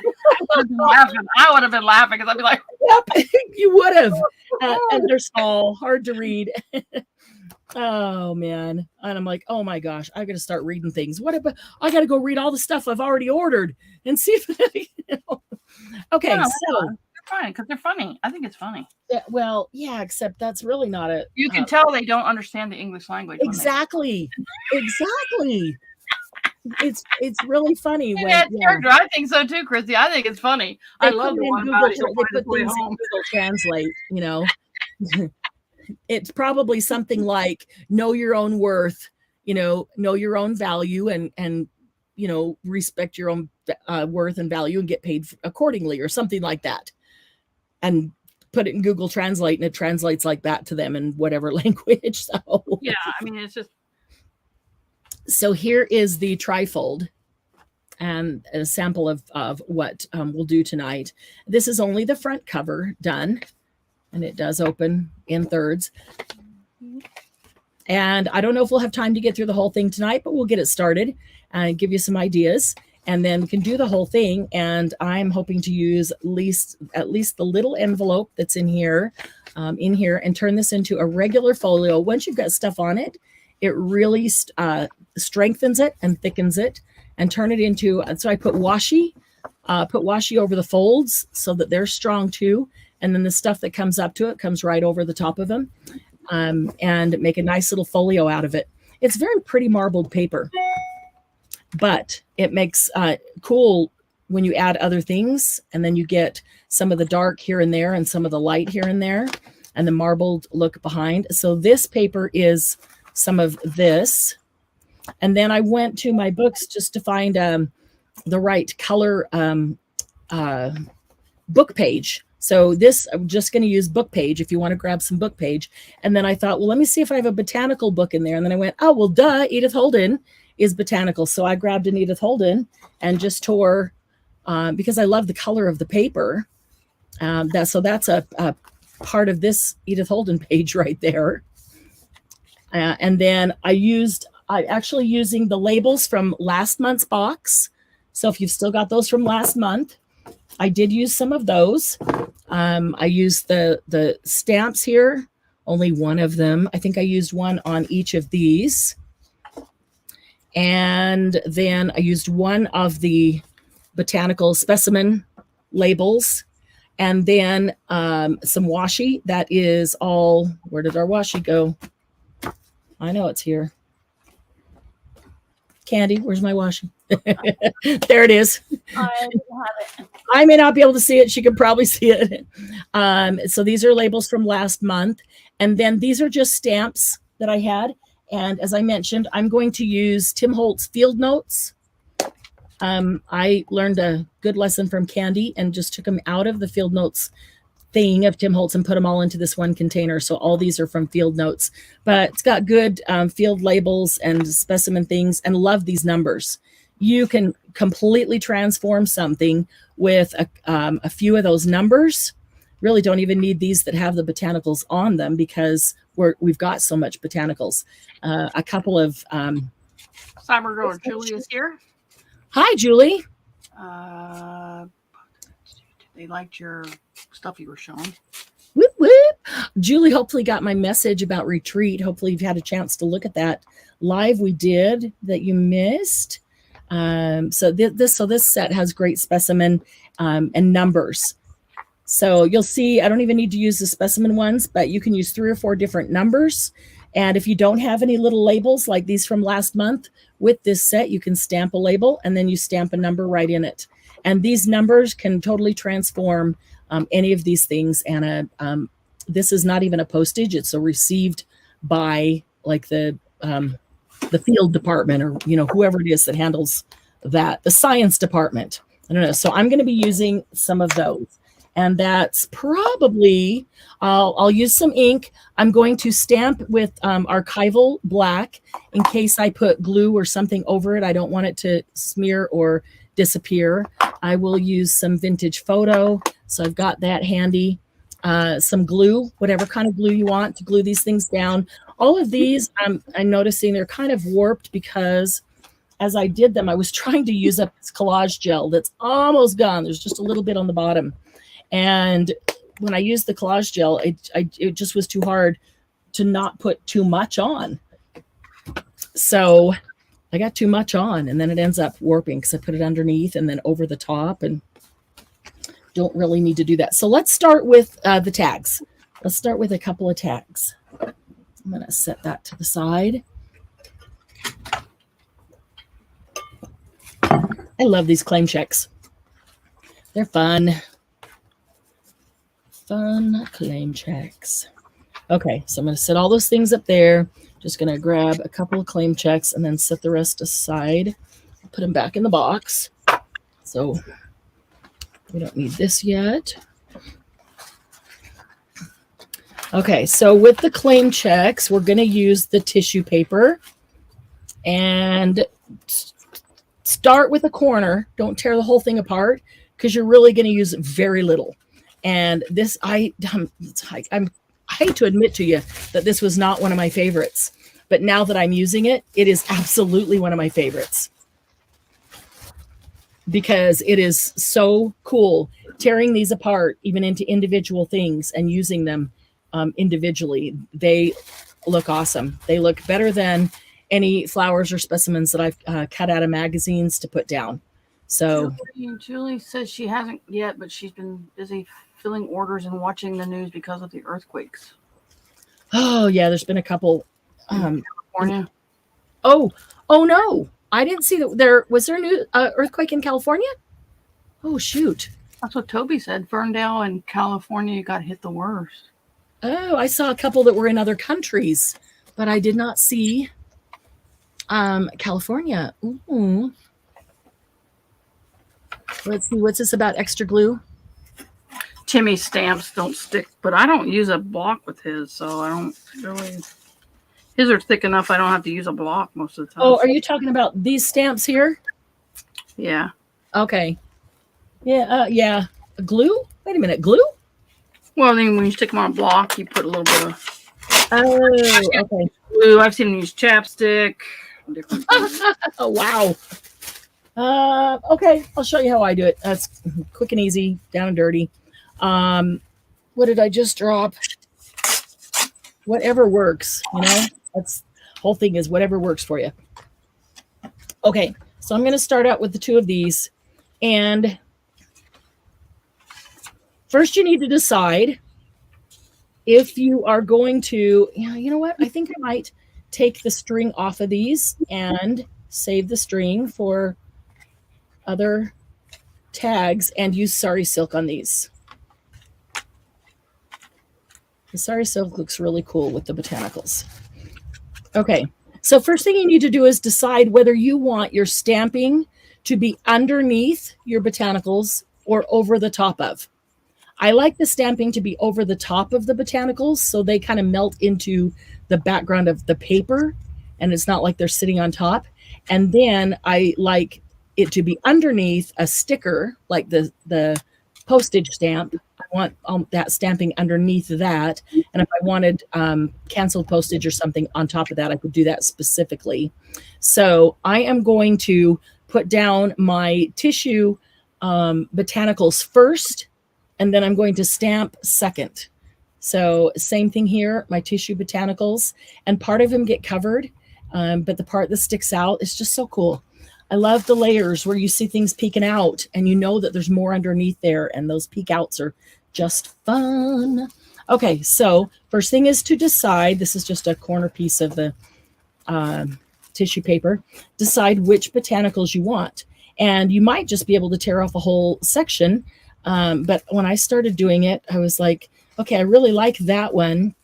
Speaker 2: have been laughing. I would have been laughing because I'd be like,
Speaker 1: yep, you would have. And they're small, hard to read. Oh man. And I'm like, oh my gosh, I got to start reading things. What about I got to go read all the stuff I've already ordered and see if Okay,
Speaker 2: no,
Speaker 1: so
Speaker 2: they're fine because they're funny. I think it's funny.
Speaker 1: Yeah, well, yeah, except that's really not a.
Speaker 2: You can tell they don't understand the English language.
Speaker 1: Exactly. It's really funny when.
Speaker 2: I think so too, Chrissy. I think it's funny. I love the one about
Speaker 1: they put things in Google Translate. It's probably something like know your own worth. Know your own value and respect your own worth and value and get paid accordingly or something like that. And put it in Google Translate and it translates like that to them in whatever language. So
Speaker 2: yeah, I mean, it's just.
Speaker 1: So here is the trifold. and a sample of what we'll do tonight. This is only the front cover done, and it does open in thirds. And I don't know if we'll have time to get through the whole thing tonight, but we'll get it started and give you some ideas, and then we can do the whole thing. And I'm hoping to use at least the little envelope that's in here, and turn this into a regular folio. Once you've got stuff on it, it really strengthens it and thickens it, and turn it into, so I put washi over the folds so that they're strong too. And then the stuff that comes up to it comes right over the top of them, and make a nice little folio out of it. It's very pretty marbled paper, but it makes cool when you add other things, and then you get some of the dark here and there and some of the light here and there and the marbled look behind. So this paper is some of this. And then I went to my books just to find the right color book page. So this, I'm just going to use book page if you want to grab some book page. And then I thought, well, let me see if I have a botanical book in there. And then I went, oh, well, duh, Edith Holden is botanical. So I grabbed an Edith Holden and just tore, because I love the color of the paper. So that's a part of this Edith Holden page right there. And then I'm actually using the labels from last month's box. So if you've still got those from last month, I did use some of those. I used the stamps here, only one of them. I think I used one on each of these. And then I used one of the botanical specimen labels. And then some washi. That is all, where did our washi go? I know it's here. Candy, where's my washi? There it is.
Speaker 2: I don't have it.
Speaker 1: I may not be able to see it. She can probably see it. So these are labels from last month. And then these are just stamps that I had. And as I mentioned, I'm going to use Tim Holtz field notes. I learned a good lesson from Candy and just took them out of the field notes thing of Tim Holtz and put them all into this one container. So all these are from field notes, but it's got good field labels and specimen things, and love these numbers. You can completely transform something with a few of those numbers. Really don't even need these that have the botanicals on them, because we've got so much botanicals. A couple of
Speaker 2: Cyber Girl Julie is here.
Speaker 1: Hi, Julie.
Speaker 2: They liked your stuff you were showing.
Speaker 1: Whoop, whoop. Julie hopefully got my message about retreat. Hopefully you've had a chance to look at that live we did that you missed. So this set has great specimen and numbers. So you'll see, I don't even need to use the specimen ones, but you can use 3 or 4 different numbers. And if you don't have any little labels like these from last month, with this set, you can stamp a label and then you stamp a number right in it. And these numbers can totally transform any of these things. And this is not even a postage. It's a received by like the field department, or, you know, whoever it is that handles that, the science department. I don't know. So I'm going to be using some of those. And that's probably, I'll use some ink. I'm going to stamp with archival black in case I put glue or something over it. I don't want it to smear or disappear. I will use some vintage photo. So I've got that handy. Some glue, whatever kind of glue you want to glue these things down. All of these, I'm noticing they're kind of warped because as I did them, I was trying to use up this collage gel that's almost gone. There's just a little bit on the bottom. And when I used the collage gel, it just was too hard to not put too much on. So I got too much on, and then it ends up warping because I put it underneath and then over the top, and don't really need to do that. So let's start with the tags. Let's start with a couple of tags. I'm going to set that to the side. I love these claim checks. They're fun. Fun claim checks. Okay, so I'm going to set all those things up there. Just going to grab a couple of claim checks and then set the rest aside. Put them back in the box. So we don't need this yet. Okay, so with the claim checks, we're going to use the tissue paper and Start with a corner. Don't tear the whole thing apart because you're really going to use very little. And this, I hate to admit to you that this was not one of my favorites, but now that I'm using it, it is absolutely one of my favorites because it is so cool tearing these apart even into individual things and using them individually. They look awesome. They look better than any flowers or specimens that I've cut out of magazines to put down. So
Speaker 2: Julie says she hasn't yet, but she's been busy filling orders and watching the news because of the earthquakes.
Speaker 1: Oh yeah, there's been a couple.
Speaker 2: California.
Speaker 1: Oh no, I didn't see that. There was a new earthquake in California. Oh shoot.
Speaker 2: That's what Toby said. Ferndale and California got hit the worst.
Speaker 1: Oh, I saw a couple that were in other countries, but I did not see California. Ooh. Let's see, what's this about extra glue?
Speaker 2: Timmy's stamps don't stick, but I don't use a block with his, so I don't really. His are thick enough I don't have to use a block most of the time.
Speaker 1: Oh, are you talking about these stamps here?
Speaker 2: Yeah.
Speaker 1: Okay. Yeah, yeah. Glue? Wait a minute, glue?
Speaker 2: Well, then when you stick them on a block, you put a little bit of.
Speaker 1: Oh, okay.
Speaker 2: Glue. I've seen them use chapstick. Different things.
Speaker 1: Oh, wow. Okay, I'll show you how I do it. That's quick and easy, down and dirty. What did I just drop? Whatever works, you know? That's whole thing is whatever works for you. Okay, so I'm going to start out with the two of these. And first you need to decide if you are going to, you know what? I think I might take the string off of these and save the string for other tags and use sari silk on these. The sari silk looks really cool with the botanicals. Okay, so first thing you need to do is decide whether you want your stamping to be underneath your botanicals or over the top of. I like the stamping to be over the top of the botanicals so they kind of melt into the background of the paper and it's not like they're sitting on top. And then I like it to be underneath a sticker, like the postage stamp. I want that stamping underneath that. And if I wanted canceled postage or something on top of that, I could do that specifically. So I am going to put down my tissue botanicals first, and then I'm going to stamp second. So same thing here, my tissue botanicals, and part of them get covered, but the part that sticks out is just so cool. I love the layers where you see things peeking out and you know that there's more underneath there, and those peek outs are just fun. Okay, so first thing is to decide, this is just a corner piece of the tissue paper, decide which botanicals you want. And you might just be able to tear off a whole section, but when I started doing it, I was like, okay, I really like that one,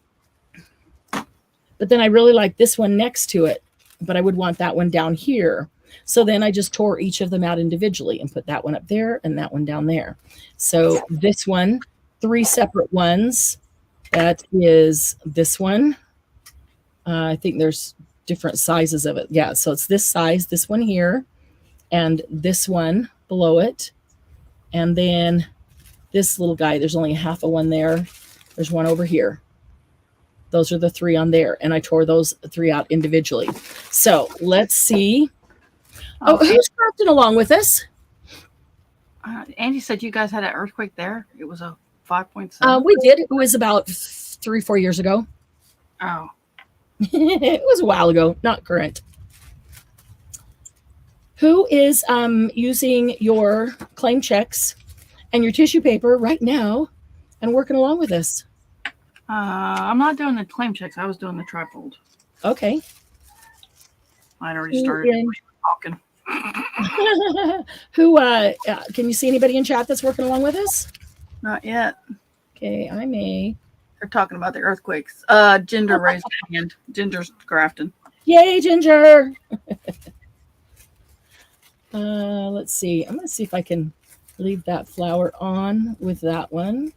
Speaker 1: but then I really like this one next to it, but I would want that one down here. So then I just tore each of them out individually and put that one up there and that one down there. So this one, 3 separate ones. That is this one. I think there's different sizes of it. Yeah, so it's this size, this one here, and this one below it. And then this little guy, there's only half of one there. There's one over here. Those are the 3 on there. And I tore those 3 out individually. So let's see. Oh, who's crafting along with us?
Speaker 2: Andy said you guys had an earthquake there. It was a 5.7.
Speaker 1: We did. It was about 3-4 years ago.
Speaker 2: Oh.
Speaker 1: It was a while ago, not current. Who is using your claim checks and your tissue paper right now and working along with us?
Speaker 2: I'm not doing the claim checks. I was doing the trifold.
Speaker 1: Okay.
Speaker 2: I'd already started talking.
Speaker 1: Who can you see anybody in chat that's working along with us?
Speaker 2: Not yet.
Speaker 1: Okay, I may.
Speaker 2: They're talking about the earthquakes. Ginger raised her hand. Ginger's grafting.
Speaker 1: Yay, Ginger! Let's see. I'm going to see if I can leave that flower on with that one.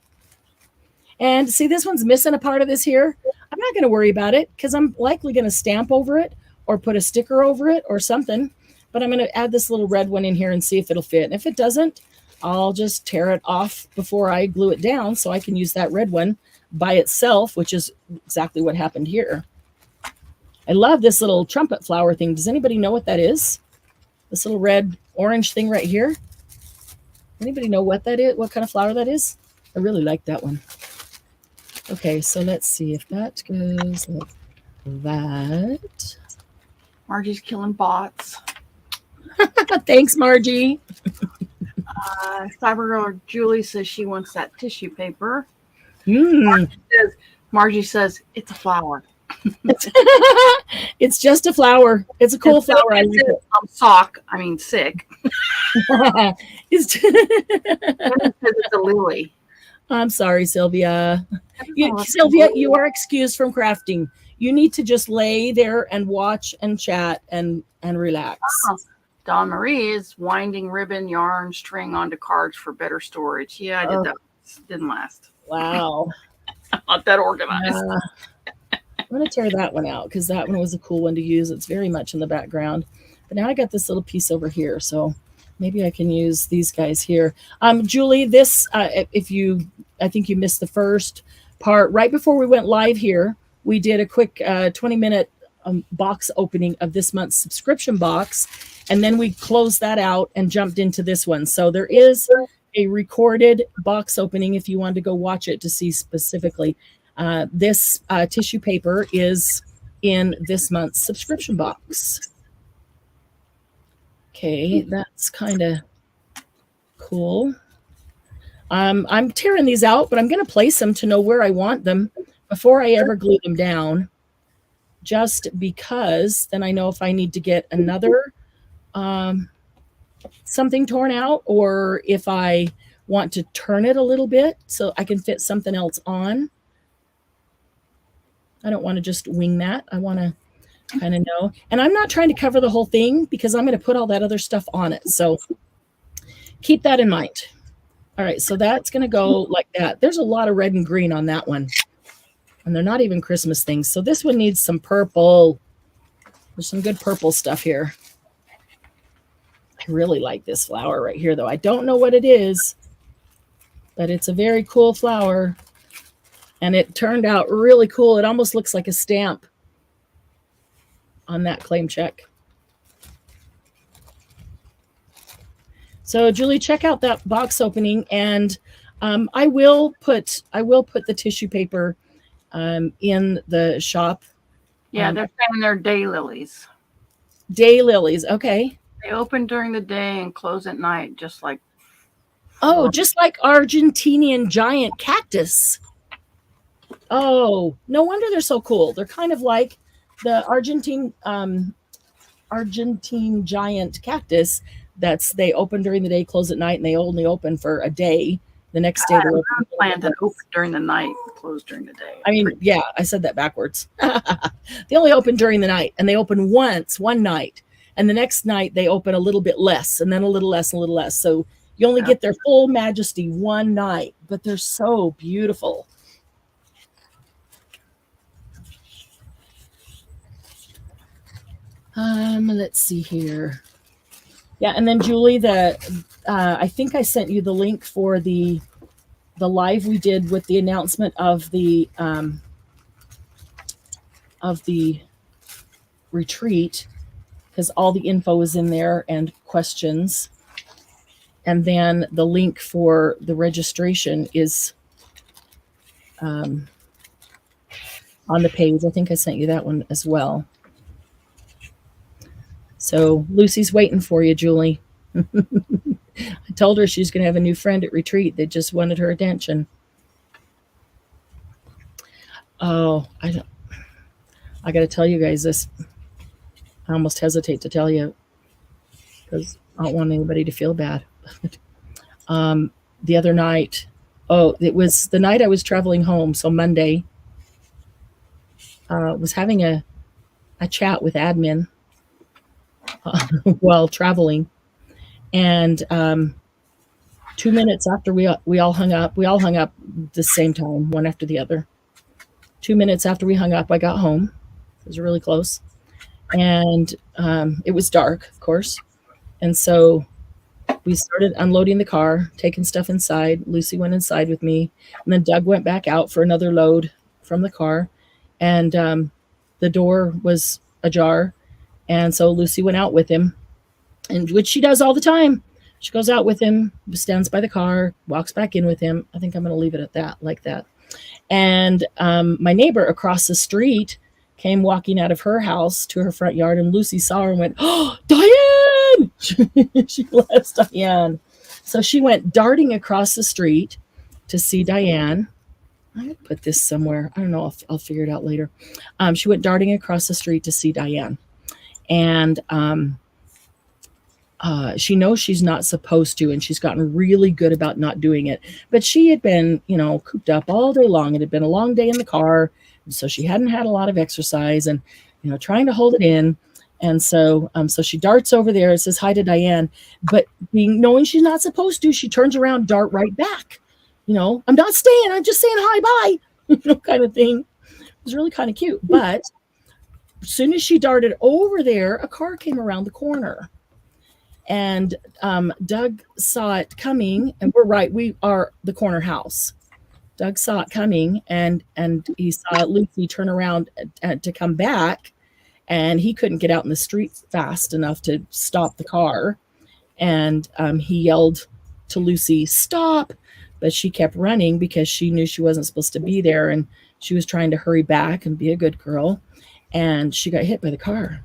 Speaker 1: And see, this one's missing a part of this here. I'm not going to worry about it because I'm likely going to stamp over it or put a sticker over it or something. but I'm going to add this little red one in here and see if it'll fit. And if it doesn't, I'll just tear it off before I glue it down so I can use that red one by itself, which is exactly what happened here. I love this little trumpet flower thing. Does anybody know what that is? This little red orange thing right here. Anybody know what that is? What kind of flower that is? I really like that one. Okay, so let's see if that goes like that.
Speaker 2: Margie's killing bots.
Speaker 1: Thanks, Margie.
Speaker 2: Cybergirl Julie says she wants that tissue paper.
Speaker 1: Mm.
Speaker 2: Margie says it's a flower.
Speaker 1: It's just a flower. It's a cool flower. I like it.
Speaker 2: Sick.
Speaker 1: It's
Speaker 2: It's a lily.
Speaker 1: I'm sorry, Sylvia. Sylvia, you are excused from crafting. You need to just lay there and watch and chat and relax.
Speaker 2: Oh, Dawn Marie is winding ribbon, yarn, string onto cards for better storage. Yeah, I did that. Didn't last.
Speaker 1: Wow.
Speaker 2: Not that organized.
Speaker 1: I'm going to tear that one out because that one was a cool one to use. It's very much in the background. But now I got this little piece over here, so maybe I can use these guys here. Julie, this, I think you missed the first part. Right before we went live here, we did a quick 20-minute box opening of this month's subscription box, and then we closed that out and jumped into this one. So there is a recorded box opening if you wanted to go watch it to see specifically. This tissue paper is in this month's subscription box. Okay, that's kind of cool. I'm tearing these out, but I'm going to place them to know where I want them before I ever glue them down, just because then I know if I need to get another something torn out, or if I want to turn it a little bit so I can fit something else on. I don't want to just wing that. I want to kind of know. And I'm not trying to cover the whole thing because I'm going to put all that other stuff on it. So keep that in mind. All right, so that's going to go like that. There's a lot of red and green on that one. And they're not even Christmas things. So this one needs some purple. There's some good purple stuff here. I really like this flower right here, though. I don't know what it is, but it's a very cool flower. And it turned out really cool. It almost looks like a stamp on that claim check. So Julie, check out that box opening, and I will put the tissue paper in the shop.
Speaker 2: Yeah, they're saying they're day lilies.
Speaker 1: Day lilies, okay.
Speaker 2: They open during the day and close at night, just like.
Speaker 1: Oh, just like Argentinian giant cactus. Oh, no wonder they're so cool. They're kind of like the Argentine giant cactus. They open during the day, close at night, and they only open for a day. The next day they're open.
Speaker 2: Planted open during the night, closed during the day.
Speaker 1: I mean, yeah, I said that backwards. They only open during the night, and they open once, one night, and the next night they open a little bit less, and then a little less, and a little less. So you only get their full majesty one night, but they're so beautiful. Let's see here. Yeah, and then Julie, I think I sent you the link for the live we did with the announcement of the retreat, because all the info is in there and questions. And then the link for the registration is on the page. I think I sent you that one as well. So Lucy's waiting for you, Julie. I told her she's going to have a new friend at retreat. They just wanted her attention. Oh, I got to tell you guys this. I almost hesitate to tell you because I don't want anybody to feel bad. The other night, it was the night I was traveling home. So Monday, was having a chat with admin while traveling, and 2 minutes after we all hung up the same time, one after the other. 2 minutes after we hung up, I got home. It was really close, and it was dark, of course. And so we started unloading the car, taking stuff inside. Lucy went inside with me, and then Doug went back out for another load from the car, and the door was ajar, and so Lucy went out with him, and which she does all the time. She goes out with him, stands by the car, walks back in with him. I think I'm going to leave it at that, like that. And my neighbor across the street came walking out of her house to her front yard, and Lucy saw her and went, "Oh, Diane!" She loves Diane. So she went darting across the street to see Diane. I put this somewhere. I don't know. I'll figure it out later. She went darting across the street to see Diane. And she knows she's not supposed to, and she's gotten really good about not doing it. But she had been, cooped up all day long. It had been a long day in the car, so she hadn't had a lot of exercise, and trying to hold it in. And so she darts over there and says hi to Diane, but knowing she's not supposed to, she turns around, dart right back. I'm not staying. I'm just saying hi, bye, kind of thing. It was really kind of cute. But as soon as she darted over there, a car came around the corner. And Doug saw it coming, and we're right. We are the corner house. Doug saw it coming, and he saw Lucy turn around to come back, and he couldn't get out in the street fast enough to stop the car. And he yelled to Lucy, "Stop!" But she kept running because she knew she wasn't supposed to be there, and she was trying to hurry back and be a good girl. And she got hit by the car.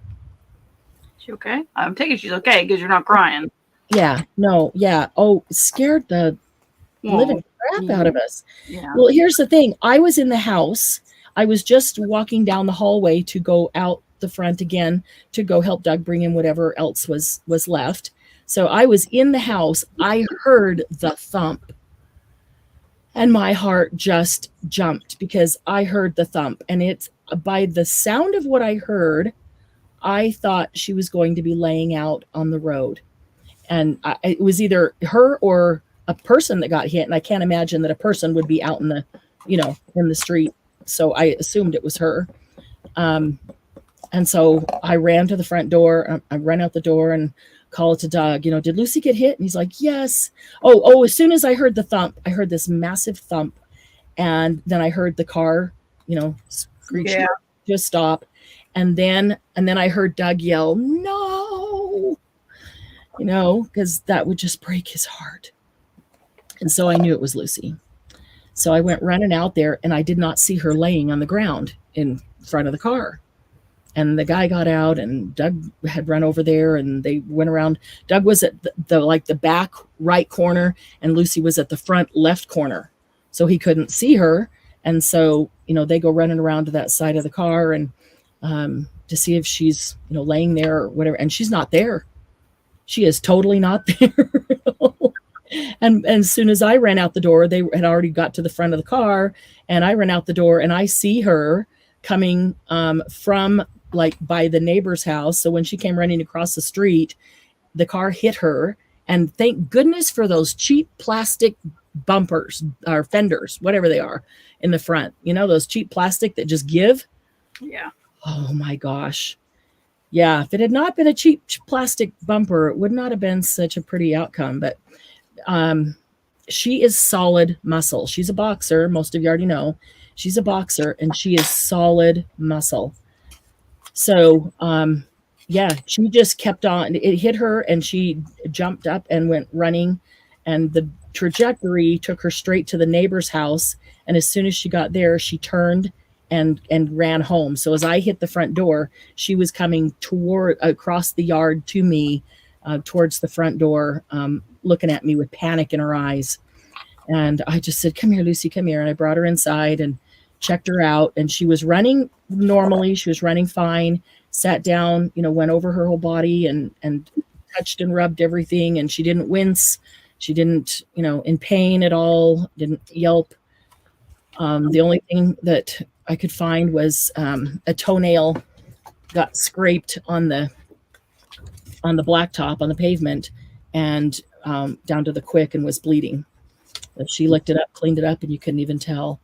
Speaker 2: She okay? I'm taking she's okay because you're not crying.
Speaker 1: Yeah, no, yeah. Oh, scared the living crap out of us.
Speaker 2: Yeah.
Speaker 1: Well, here's the thing. I was in the house. I was just walking down the hallway to go out the front again to go help Doug bring in whatever else was left. So I was in the house. I heard the thump. And my heart just jumped because I heard the thump. And it's by the sound of what I heard, I thought she was going to be laying out on the road. And it was either her or a person that got hit. And I can't imagine that a person would be out in the, in the street. So I assumed it was her. And so I ran to the front door. I ran out the door and called to Doug, "Did Lucy get hit?" And he's like, "Yes." Oh, as soon as I heard the thump, I heard this massive thump. And then I heard the car, screech, just stop. And then I heard Doug yell, "No," because that would just break his heart. And so I knew it was Lucy. So I went running out there, and I did not see her laying on the ground in front of the car. And the guy got out, and Doug had run over there, and they went around. Doug was at the back right corner, and Lucy was at the front left corner. So he couldn't see her. And so, they go running around to that side of the car and to see if she's, laying there or whatever. And she's not there. She is totally not there. And as soon as I ran out the door, they had already got to the front of the car, and I ran out the door, and I see her coming from by the neighbor's house. So when she came running across the street, the car hit her. And thank goodness for those cheap plastic bumpers or fenders, whatever they are, in the front. Those cheap plastic that just give.
Speaker 2: Yeah.
Speaker 1: Oh my gosh. Yeah. If it had not been a cheap plastic bumper, it would not have been such a pretty outcome. But she is solid muscle. She's a boxer. Most of you already know. She's a boxer, and she is solid muscle. So, she just kept on. It hit her, and she jumped up and went running, and the trajectory took her straight to the neighbor's house. And as soon as she got there, she turned and ran home. So as I hit the front door, she was coming across the yard to me, towards the front door, looking at me with panic in her eyes. And I just said, "Come here, Lucy, come here." And I brought her inside and checked her out, and she was running normally. She was running fine, sat down, went over her whole body and touched and rubbed everything. And she didn't wince. She didn't, in pain at all, didn't yelp. The only thing that I could find was a toenail got scraped on the blacktop, on the pavement, and down to the quick, and was bleeding. But she licked it up, cleaned it up, and you couldn't even tell.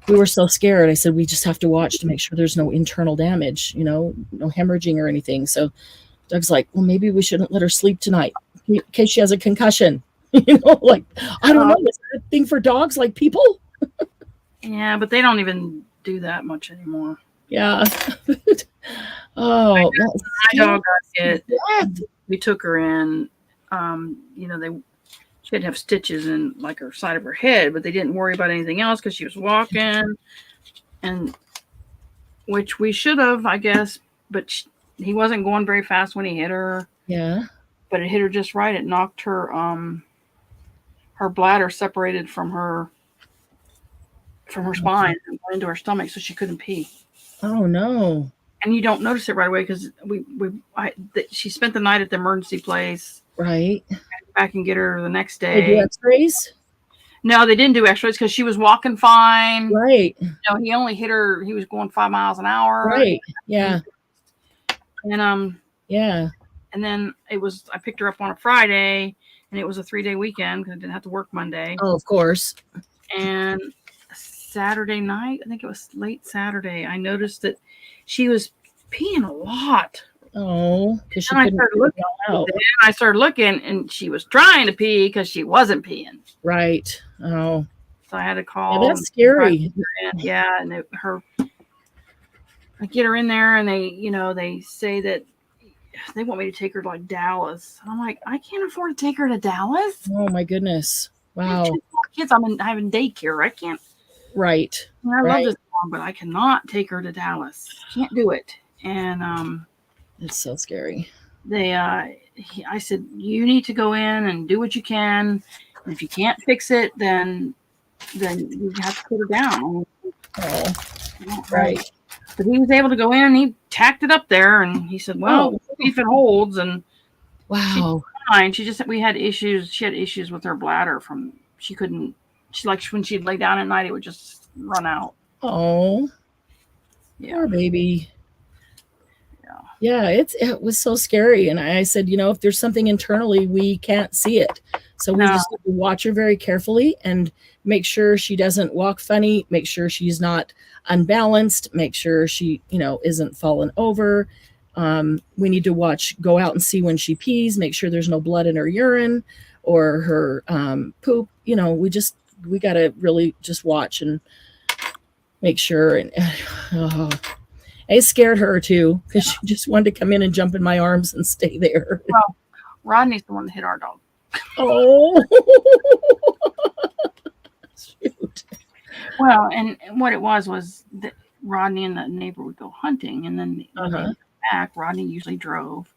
Speaker 1: we were so scared. I said, we just have to watch to make sure there's no internal damage, no hemorrhaging or anything. So Doug's like, well, maybe we shouldn't let her sleep tonight in case she has a concussion. Like, I don't know. Is that a thing for dogs like people?
Speaker 2: Yeah, but they don't even do that much anymore.
Speaker 1: Yeah. Oh,
Speaker 2: my dog got hit. We took her in. She had to have stitches in like her side of her head, but they didn't worry about anything else because she was walking, and which we should have, I guess. But he wasn't going very fast when he hit her.
Speaker 1: Yeah.
Speaker 2: But it hit her just right. It knocked her her bladder separated from her spine and went into her stomach, so she couldn't pee.
Speaker 1: Oh no!
Speaker 2: And you don't notice it right away because she spent the night at the emergency place.
Speaker 1: Right.
Speaker 2: Back and get her the next day.
Speaker 1: They do X-rays?
Speaker 2: No, they didn't do X-rays because she was walking fine.
Speaker 1: Right.
Speaker 2: He only hit her. He was going 5 miles an hour.
Speaker 1: Right. Yeah.
Speaker 2: And
Speaker 1: Yeah.
Speaker 2: And then I picked her up on a Friday, and it was a 3-day weekend because I didn't have to work Monday.
Speaker 1: Oh, of course.
Speaker 2: And Saturday night, I think it was late Saturday, I noticed that she was peeing a lot.
Speaker 1: Oh, because she
Speaker 2: and
Speaker 1: couldn't
Speaker 2: I started looking, and she was trying to pee because she wasn't peeing.
Speaker 1: Right. Oh.
Speaker 2: So I had to call.
Speaker 1: Yeah, that's scary.
Speaker 2: Yeah, and I get her in there, and they say that they want me to take her to like Dallas. And I'm like, I can't afford to take her to Dallas.
Speaker 1: Oh my goodness! Wow.
Speaker 2: Kids, I'm having daycare. I can't.
Speaker 1: Right.
Speaker 2: I love this mom, but I cannot take her to Dallas. Can't do it. And
Speaker 1: it's so scary.
Speaker 2: I said, you need to go in and do what you can. And if you can't fix it, then you have to put her down.
Speaker 1: Oh, right.
Speaker 2: But he was able to go in and he tacked it up there, and he said, well, we'll see if it holds. And
Speaker 1: wow.
Speaker 2: Fine. We had issues. She had issues with her bladder when she'd lay down at night, it would just run out.
Speaker 1: Oh, yeah. Poor baby. Yeah, it was so scary. And I said, if there's something internally, we can't see it. So we just have to watch her very carefully and make sure she doesn't walk funny, make sure she's not unbalanced, make sure she, isn't falling over. We need to go out and see when she pees, make sure there's no blood in her urine or her poop. We got to really just watch and make sure. And it scared her too, because she just wanted to come in and jump in my arms and stay there.
Speaker 2: Well, Rodney's the one that hit our dog.
Speaker 1: Oh, shoot.
Speaker 2: Well, and what it was that Rodney and the neighbor would go hunting, and then back, Rodney usually drove,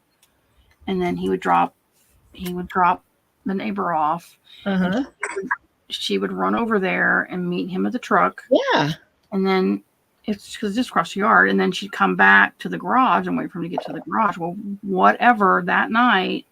Speaker 2: and then he would drop the neighbor off. She would run over there and meet him at the truck.
Speaker 1: Yeah.
Speaker 2: And then it's because just across the yard, and then she'd come back to the garage and wait for him to get to the garage. Well, whatever, that night,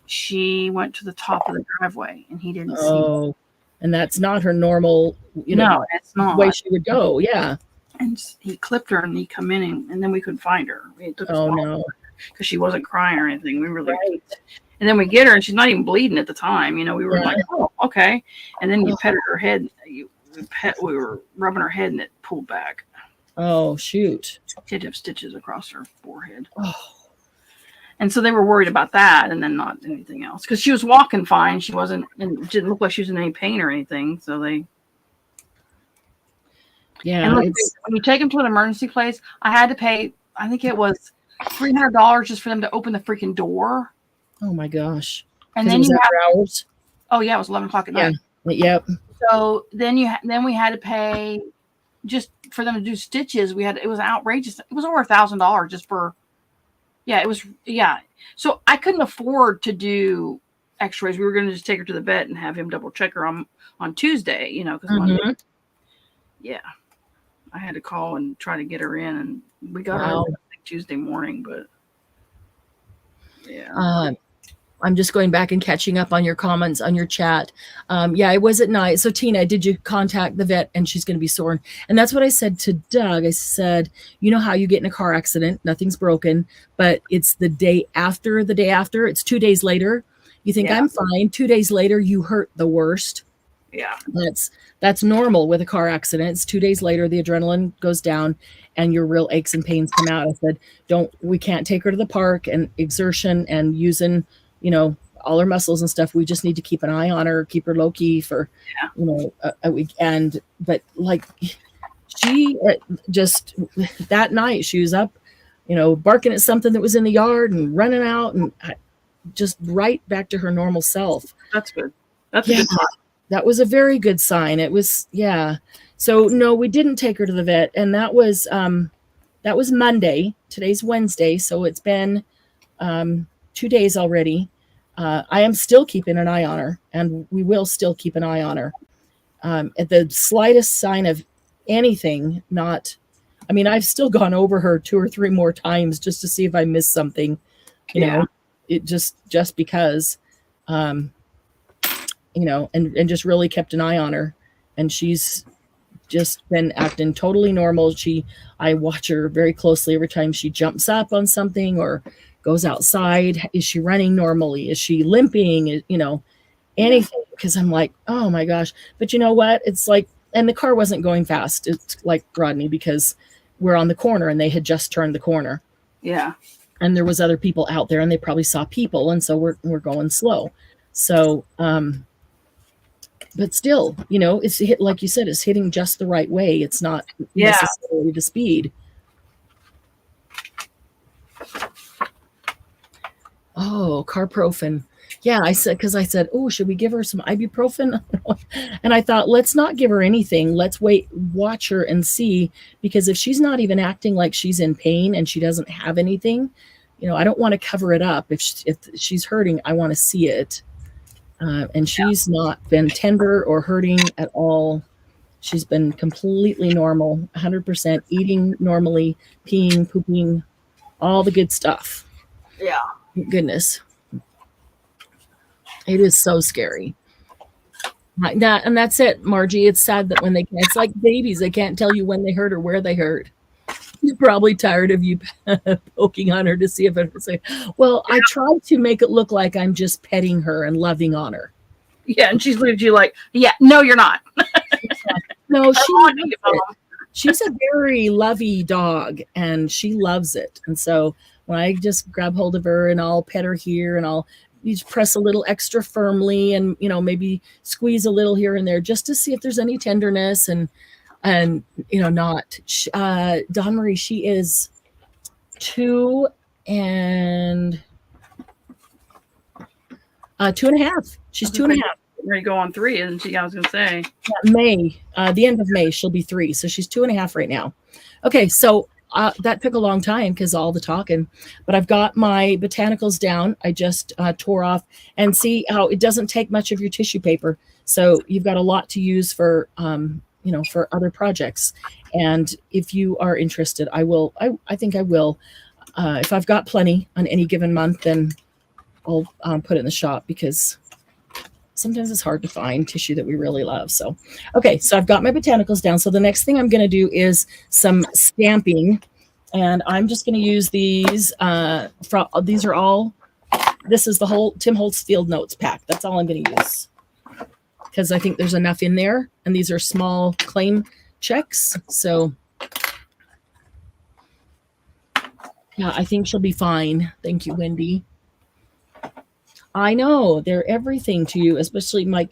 Speaker 2: she went to the top of the driveway, and he didn't see. Oh,
Speaker 1: and that's not her normal,
Speaker 2: no, it's not
Speaker 1: way she would go. Yeah.
Speaker 2: And he clipped her, and he come in, and then we couldn't find her. It took us
Speaker 1: no,
Speaker 2: because she wasn't crying or anything. We really. Right. And then we get her, and she's not even bleeding at the time. We were like, oh, okay. And then you petted her head. We were rubbing her head, and it pulled back.
Speaker 1: Oh, shoot.
Speaker 2: She had to have stitches across her forehead.
Speaker 1: Oh.
Speaker 2: And so they were worried about that, and then not anything else. Because she was walking fine. She wasn't, and it didn't look like she was in any pain or anything. So they.
Speaker 1: Yeah.
Speaker 2: And look, when you take them to an emergency place, I had to pay, I think it was $300 just for them to open the freaking door.
Speaker 1: Oh my gosh.
Speaker 2: And then
Speaker 1: hours.
Speaker 2: Oh yeah, it was 11 o'clock at night.
Speaker 1: Yep.
Speaker 2: So then we had to pay just for them to do stitches. It was outrageous. It was over $1,000 just for, So I couldn't afford to do x-rays. We were going to just take her to the vet and have him double check her on Tuesday, because Monday. Yeah. I had to call and try to get her in, and we got her Tuesday morning, but yeah.
Speaker 1: I'm just going back and catching up on your comments on your chat. It was at night. So Tina, did you contact the vet? And she's going to be sore. And that's what I said to Doug. I said, how you get in a car accident, nothing's broken, but it's the day after. It's 2 days later. You think I'm fine. 2 days later, you hurt the worst.
Speaker 2: Yeah.
Speaker 1: That's normal with a car accident. It's 2 days later, the adrenaline goes down and your real aches and pains come out. I said, we can't take her to the park and exertion and using, all her muscles and stuff. We just need to keep an eye on her, keep her low key for, a week. But like she just, that night she was up, barking at something that was in the yard and running out and just right back to her normal self.
Speaker 2: That's good. That's a good sign.
Speaker 1: That was a very good sign. It was, yeah. So no, we didn't take her to the vet, and that was Monday. Today's Wednesday, so it's been 2 days already. I am still keeping an eye on her, and we will still keep an eye on her. At the slightest sign of anything, I've still gone over her 2 or 3 more times just to see if I missed something. You know, it just because. And just really kept an eye on her, and she's just been acting totally normal. I watch her very closely every time she jumps up on something or goes outside. Is she running normally? Is she limping? Anything, because I'm like, oh my gosh. But you know what? It's like, and the car wasn't going fast. It's like Rodney, because we're on the corner and they had just turned the corner.
Speaker 2: Yeah.
Speaker 1: And there was other people out there and they probably saw people. And so we're going slow. So, but still, it's hit, like you said, it's hitting just the right way. It's not necessarily the speed. Oh, carprofen. Yeah, I said, oh, should we give her some ibuprofen? And I thought, let's not give her anything. Let's watch her and see, because if she's not even acting like she's in pain and she doesn't have anything, I don't want to cover it up. If she's hurting, I want to see it. And she's not been tender or hurting at all. She's been completely normal, 100%, eating normally, peeing, pooping, all the good stuff.
Speaker 2: Yeah.
Speaker 1: Thank goodness. It is so scary. Like that, and that's it, Margie. It's sad that it's like babies. They can't tell you when they hurt or where they hurt. She's probably tired of you poking on her to see if it's like, well, I tried to make it look like I'm just petting her and loving on her.
Speaker 2: Yeah, and she's looked at you like, yeah, no, you're not.
Speaker 1: No, she's a very lovey dog, and she loves it. And so when I just grab hold of her and I'll pet her here and I'll just press a little extra firmly and, maybe squeeze a little here and there just to see if there's any tenderness and not. Dawn Marie, she is 2 and 2.5. She's 2.5.
Speaker 2: Ready to go on 3, isn't she? I was going to say.
Speaker 1: May, the end of May, she'll be 3. So she's 2.5 right now. Okay, so that took a long time because all the talking, but I've got my botanicals down. I just tore off, and see how it doesn't take much of your tissue paper. So you've got a lot to use for, for other projects. And if you are interested, I think I will. If I've got plenty on any given month, then I'll put it in the shop, because sometimes it's hard to find tissue that we really love. So, okay, so I've got my botanicals down. So the next thing I'm going to do is some stamping, and I'm just going to use these. This is the whole Tim Holtz Field Notes pack. That's all I'm going to use, because I think there's enough in there, and these are small claim checks. So yeah, I think she'll be fine. Thank you, Wendy. I know they're everything to you, especially my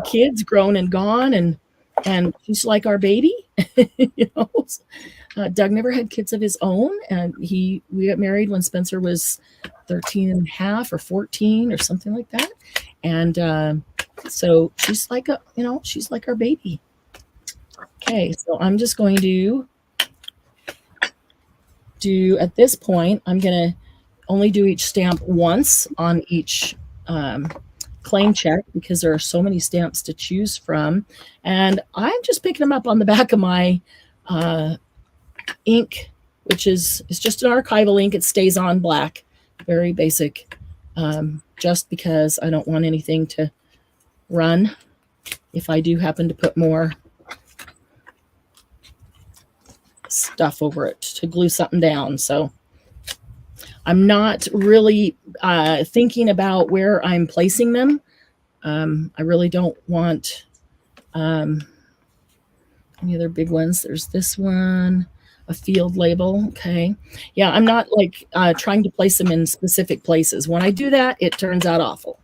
Speaker 1: kid's grown and gone, and she's like our baby. Doug never had kids of his own, and we got married when Spencer was 13 and a half or 14 or something like that. And so she's like she's like our baby. Okay, so I'm just going to do, at this point, I'm going to only do each stamp once on each claim check, because there are so many stamps to choose from. And I'm just picking them up on the back of my ink, which is just an archival ink. It stays on black, very basic, just because I don't want anything to run if I do happen to put more stuff over it to glue something down. So I'm not really thinking about where I'm placing them. I really don't want Any other big ones? There's this one, a field label. Okay. Yeah, I'm not like trying to place them in specific places. When I do that, it turns out awful.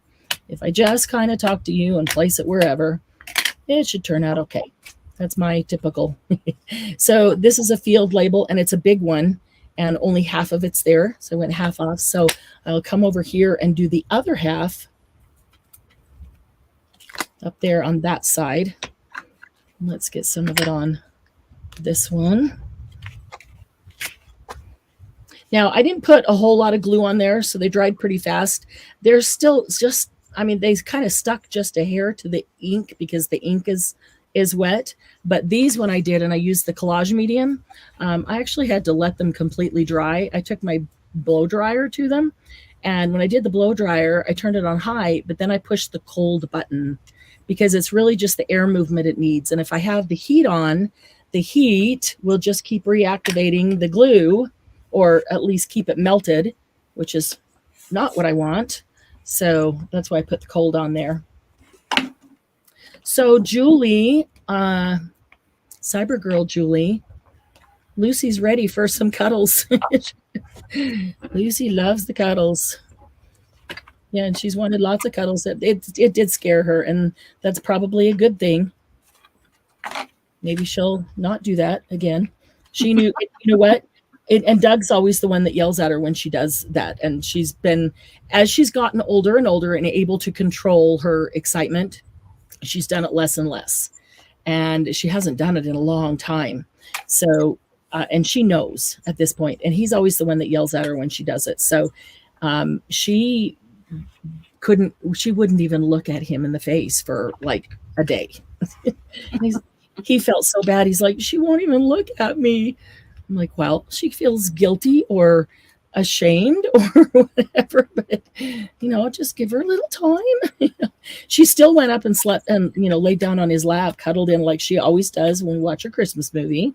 Speaker 1: If I just kind of talk to you and place it wherever, it should turn out okay. That's my typical. So this is a field label, and it's a big one, and only half of it's there. So I went half off. So I'll come over here and do the other half up there on that side. Let's get some of it on this one. Now, I didn't put a whole lot of glue on there, so they dried pretty fast. They're still just, I mean, they kind of stuck just a hair to the ink because the ink is wet. But these, when I did, and I used the collage medium, I actually had to let them completely dry. I took my blow dryer to them, and when I did the blow dryer, I turned it on high, but then I pushed the cold button because it's really just the air movement it needs. And if I have the heat on, the heat will just keep reactivating the glue, or at least keep it melted, which is not what I want. So that's why I put the cold on there. So Julie, Cyber Girl Julie, Lucy's ready for some cuddles. Lucy loves the cuddles. Yeah, and she's wanted lots of cuddles. It did scare her, and that's probably a good thing. Maybe she'll not do that again. She knew, you know what? And Doug's always the one that yells at her when she does that. And she's been, as she's gotten older and older and able to control her excitement, she's done it less and less. And she hasn't done it in a long time. So, and she knows at this point. And he's always the one that yells at her when she does it. So she wouldn't even look at him in the face for like a day. He felt so bad. He's like, she won't even look at me. I'm like, well, she feels guilty or ashamed or whatever, but just give her a little time. She still went up and slept and laid down on his lap, cuddled in like she always does when we watch a Christmas movie,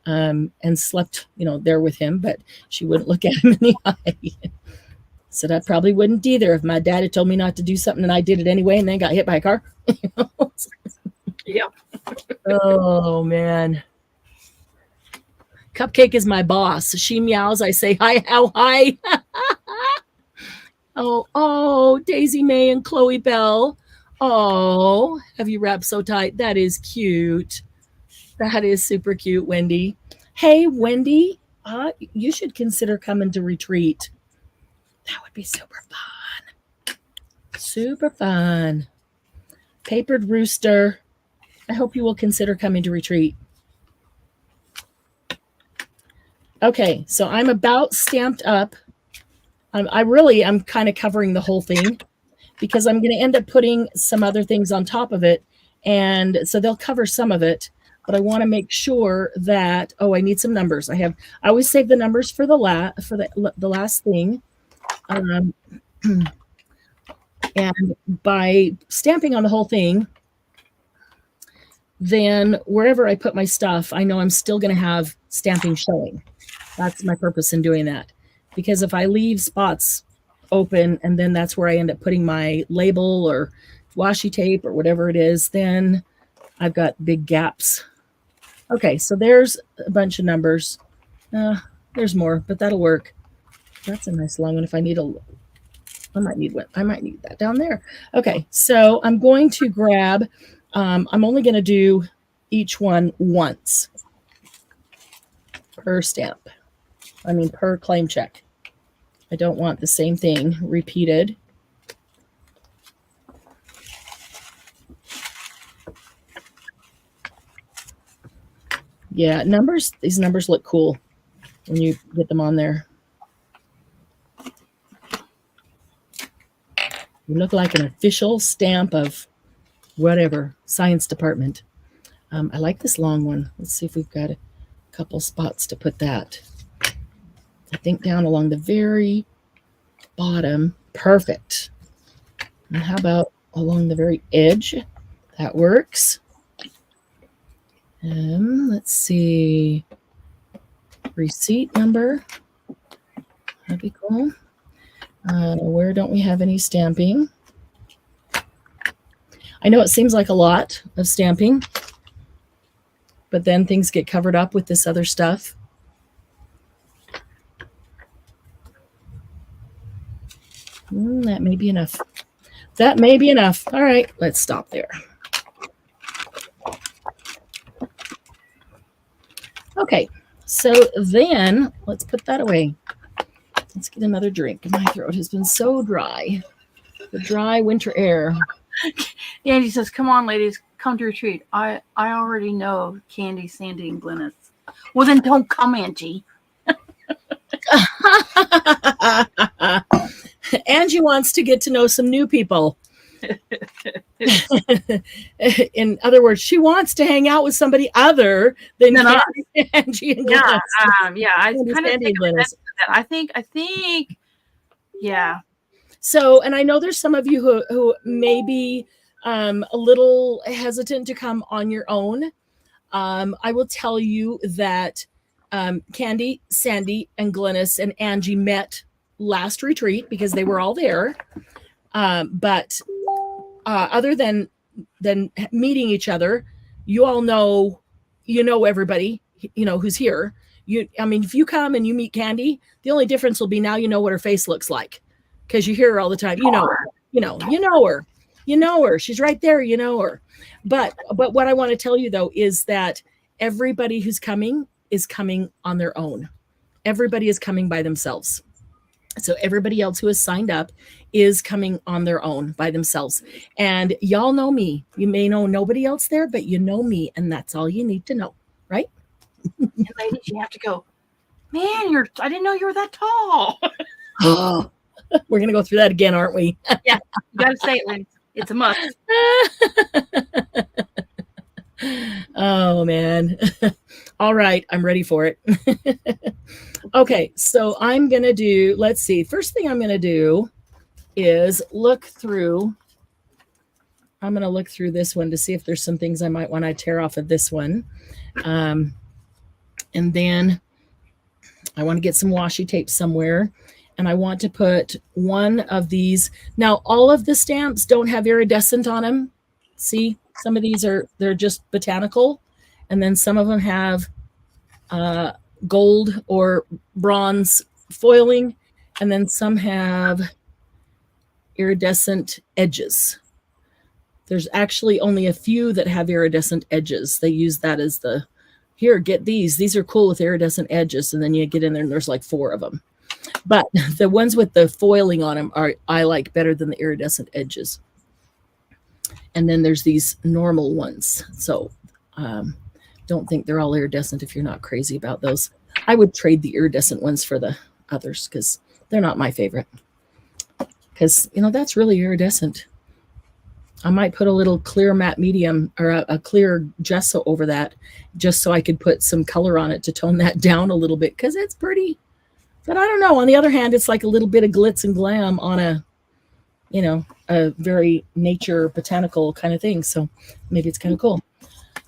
Speaker 1: and slept there with him, but she wouldn't look at him in the eye. Said I probably wouldn't either if my dad had told me not to do something and I did it anyway and then got hit by a car.
Speaker 2: Yep.
Speaker 1: Oh man. Cupcake is my boss. She meows. I say, hi, how high? Oh, Daisy May and Chloe Bell. Oh, have you wrapped so tight? That is cute. That is super cute, Wendy. Hey, Wendy, you should consider coming to retreat. That would be super fun. Super fun. Papered Rooster. I hope you will consider coming to retreat. Okay, so I'm about stamped up. I'm kind of covering the whole thing because I'm going to end up putting some other things on top of it. And so they'll cover some of it, but I want to make sure that, I need some numbers. I always save the numbers for the last thing. And by stamping on the whole thing, then wherever I put my stuff, I know I'm still going to have stamping showing. That's my purpose in doing that. Because if I leave spots open and then that's where I end up putting my label or washi tape or whatever it is, then I've got big gaps. Okay, so there's a bunch of numbers. There's more, but that'll work. That's a nice long one. If I need I might need that down there. Okay, so I'm going to grab, I'm only going to do each one once per stamp. Per claim check. I don't want the same thing repeated. Yeah, these numbers look cool when you get them on there. You look like an official stamp of whatever, science department. I like this long one. Let's see if we've got a couple spots to put that. I think down along the very bottom. Perfect. And how about along the very edge? That works. Let's see. Receipt number. That'd be cool. Where don't we have any stamping? I know it seems like a lot of stamping, but then things get covered up with this other stuff. That may be enough. That may be enough. All right, let's stop there. Okay, so then let's put that away. Let's get another drink. My throat has been so dry. The dry winter air.
Speaker 2: Angie says, "Come on, ladies, come to retreat. I already know Candy, Sandy, and Glennis." Well, then don't come, Angie.
Speaker 1: Angie wants to get to know some new people. In other words, she wants to hang out with somebody other than Angie and Glennis.
Speaker 2: I kind of think that. I think, yeah.
Speaker 1: So, and I know there's some of you who may be a little hesitant to come on your own. I will tell you that Candy, Sandy, and Glennis and Angie met last retreat because they were all there. But other than meeting each other, you all know, everybody, who's here. If you come and you meet Candy, the only difference will be now you know what her face looks like because you hear her all the time. You know her. She's right there. You know her. But what I want to tell you though is that everybody who's coming is coming on their own. Everybody is coming by themselves. So everybody else who has signed up is coming on their own by themselves. And y'all know me. You may know nobody else there, but you know me, and that's all you need to know, right?
Speaker 2: And ladies, you have to go, man, I didn't know you were that tall.
Speaker 1: Oh, we're going to go through that again, aren't we?
Speaker 2: Yeah, you got to say it, ladies. It's a must.
Speaker 1: Oh, man. All right, I'm ready for it. Okay, so I'm going to do, let's see, first thing I'm going to do is look through this one to see if there's some things I might want to tear off of this one. And then I want to get some washi tape somewhere, and I want to put one of these. Now, all of the stamps don't have iridescent on them. See, some of these they're just botanical, and then some of them have gold or bronze foiling, and then some have iridescent edges. There's actually only a few that have iridescent edges. They use that as here, get these. These are cool with iridescent edges, and then you get in there and there's like 4 of them. But the ones with the foiling on them I like better than the iridescent edges. And then there's these normal ones. So don't think they're all iridescent if you're not crazy about those. I would trade the iridescent ones for the others because they're not my favorite. Because, that's really iridescent. I might put a little clear matte medium or a clear gesso over that just so I could put some color on it to tone that down a little bit because it's pretty. But I don't know. On the other hand, it's like a little bit of glitz and glam on a very nature botanical kind of thing. So maybe it's kind of cool.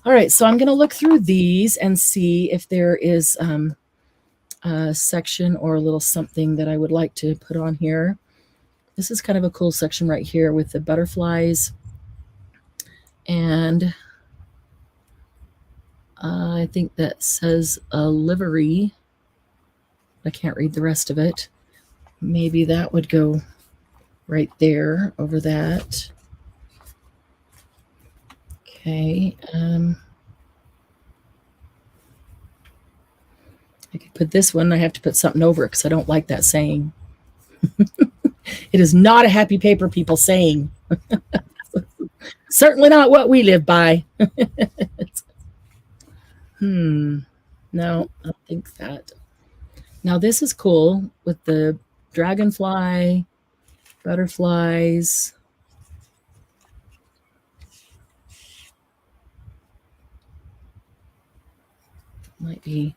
Speaker 1: All right. So I'm going to look through these and see if there is a section or a little something that I would like to put on here. This is kind of a cool section right here with the butterflies. And I think that says a livery. I can't read the rest of it. Maybe that would go right there over that. Okay. I could put this one. I have to put something over it because I don't like that saying. It is not a happy paper people saying. Certainly not what we live by. No, I don't think that. Now this is cool with the dragonfly, butterflies. Might be,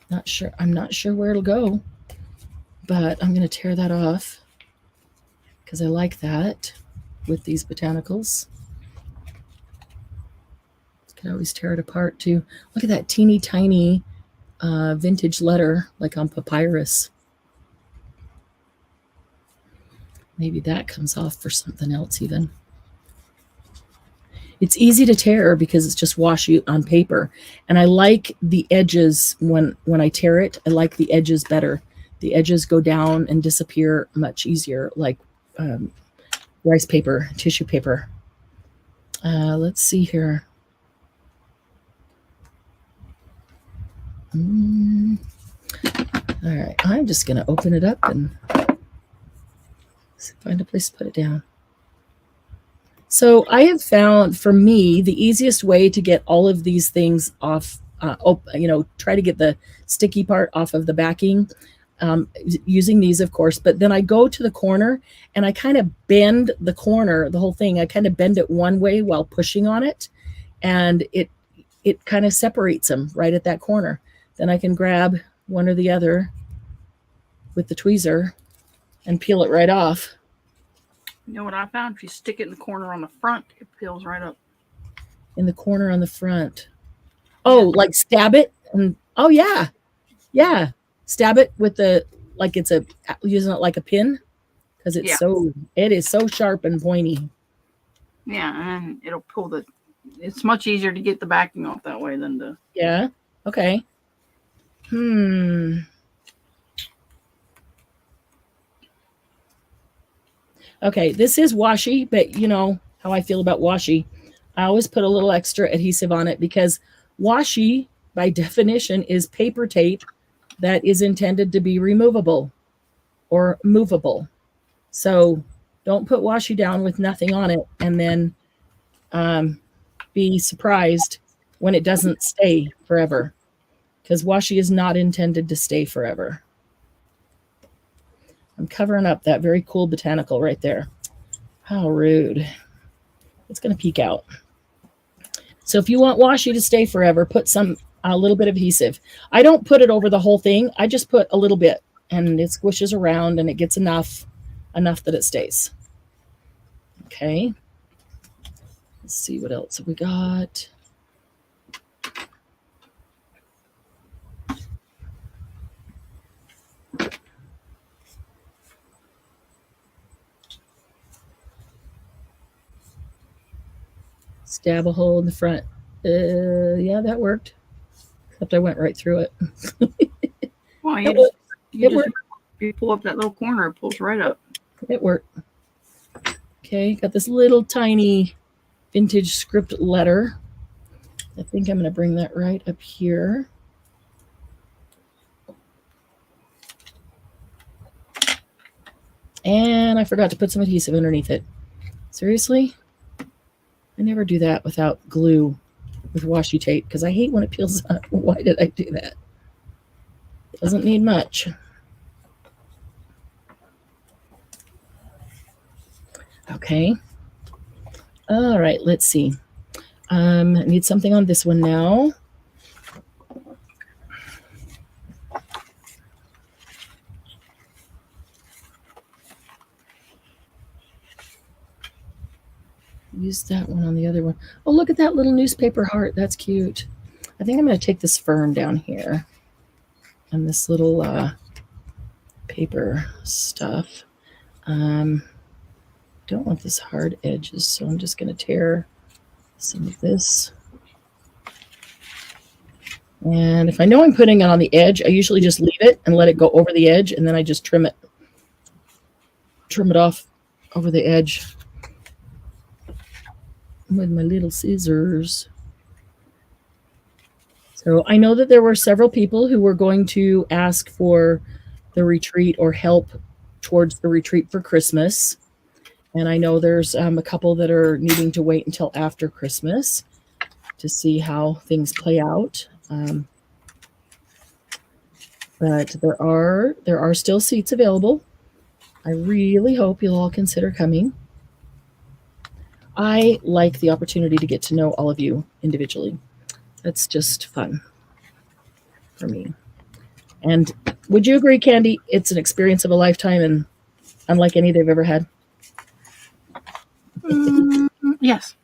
Speaker 1: not sure. I'm not sure where it'll go, but I'm going to tear that off because I like that with these botanicals. You can always tear it apart too. Look at that teeny tiny vintage letter like on papyrus. Maybe that comes off for something else even. It's easy to tear because it's just washi on paper. And I like the edges when I tear it. I like the edges better. The edges go down and disappear much easier, like rice paper, tissue paper. Let's see here. All right, I'm just going to open it up and find a place to put it down. So I have found, for me, the easiest way to get all of these things off, try to get the sticky part off of the backing, using these, of course, but then I go to the corner and I kind of bend the corner, the whole thing. I kind of bend it one way while pushing on it, and it kind of separates them right at that corner. Then I can grab one or the other with the tweezer and peel it right off.
Speaker 2: You know what I found? If you stick it in the corner on the front, it peels right up.
Speaker 1: In the corner on the front. Oh, like stab it? And oh yeah. Yeah. Stab it with using it like a pin, because it is so sharp and pointy.
Speaker 2: Yeah, and it'll pull it's much easier to get the backing off that way than to.
Speaker 1: Yeah. Okay. Okay, this is washi, but you know how I feel about washi. I always put a little extra adhesive on it because washi, by definition, is paper tape that is intended to be removable or movable. So don't put washi down with nothing on it and then be surprised when it doesn't stay forever, because washi is not intended to stay forever. I'm covering up that very cool botanical right there. How rude. It's going to peek out. So if you want washi to stay forever, put a little bit of adhesive. I don't put it over the whole thing. I just put a little bit, and it squishes around and it gets enough that it stays. Okay. Let's see what else have we got. Stab a hole in the front. Yeah, that worked. Except I went right through it.
Speaker 2: Well, you pull up that little corner, it pulls right up.
Speaker 1: It worked. Okay, got this little tiny vintage script letter. I think I'm going to bring that right up here. And I forgot to put some adhesive underneath it. Seriously? I never do that without glue with washi tape because I hate when it peels up. Why did I do that? Doesn't need much. Okay. All right, let's see. I need something on this one now. Use that one on the other one. Oh, look at that little newspaper heart. That's cute. I think I'm going to take this fern down here and this little paper stuff. Don't want this hard edges, so I'm just going to tear some of this. And if I know I'm putting it on the edge, I usually just leave it and let it go over the edge, and then I just trim it off over the edge with my little scissors. So I know that there were several people who were going to ask for the retreat or help towards the retreat for Christmas. And I know there's a couple that are needing to wait until after Christmas to see how things play out. But there are still seats available. I really hope you'll all consider coming. I like the opportunity to get to know all of you individually. That's just fun for me. And would you agree, Candy, it's an experience of a lifetime and unlike any they've ever had?
Speaker 2: Yes.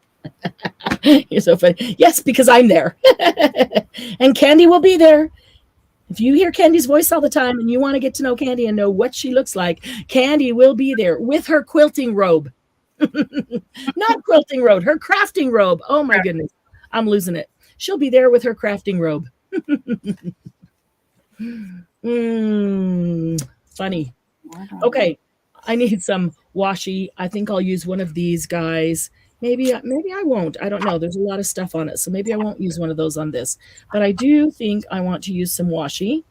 Speaker 1: You're so funny. Yes, because I'm there. And Candy will be there. If you hear Candy's voice all the time and you want to get to know Candy and know what she looks like, Candy will be there with her quilting robe. Not quilting robe, her crafting robe. Oh my goodness. I'm losing it. She'll be there with her crafting robe. Funny. Okay. I need some washi. I think I'll use one of these guys. Maybe I won't. I don't know. There's a lot of stuff on it. So maybe I won't use one of those on this. But I do think I want to use some washi.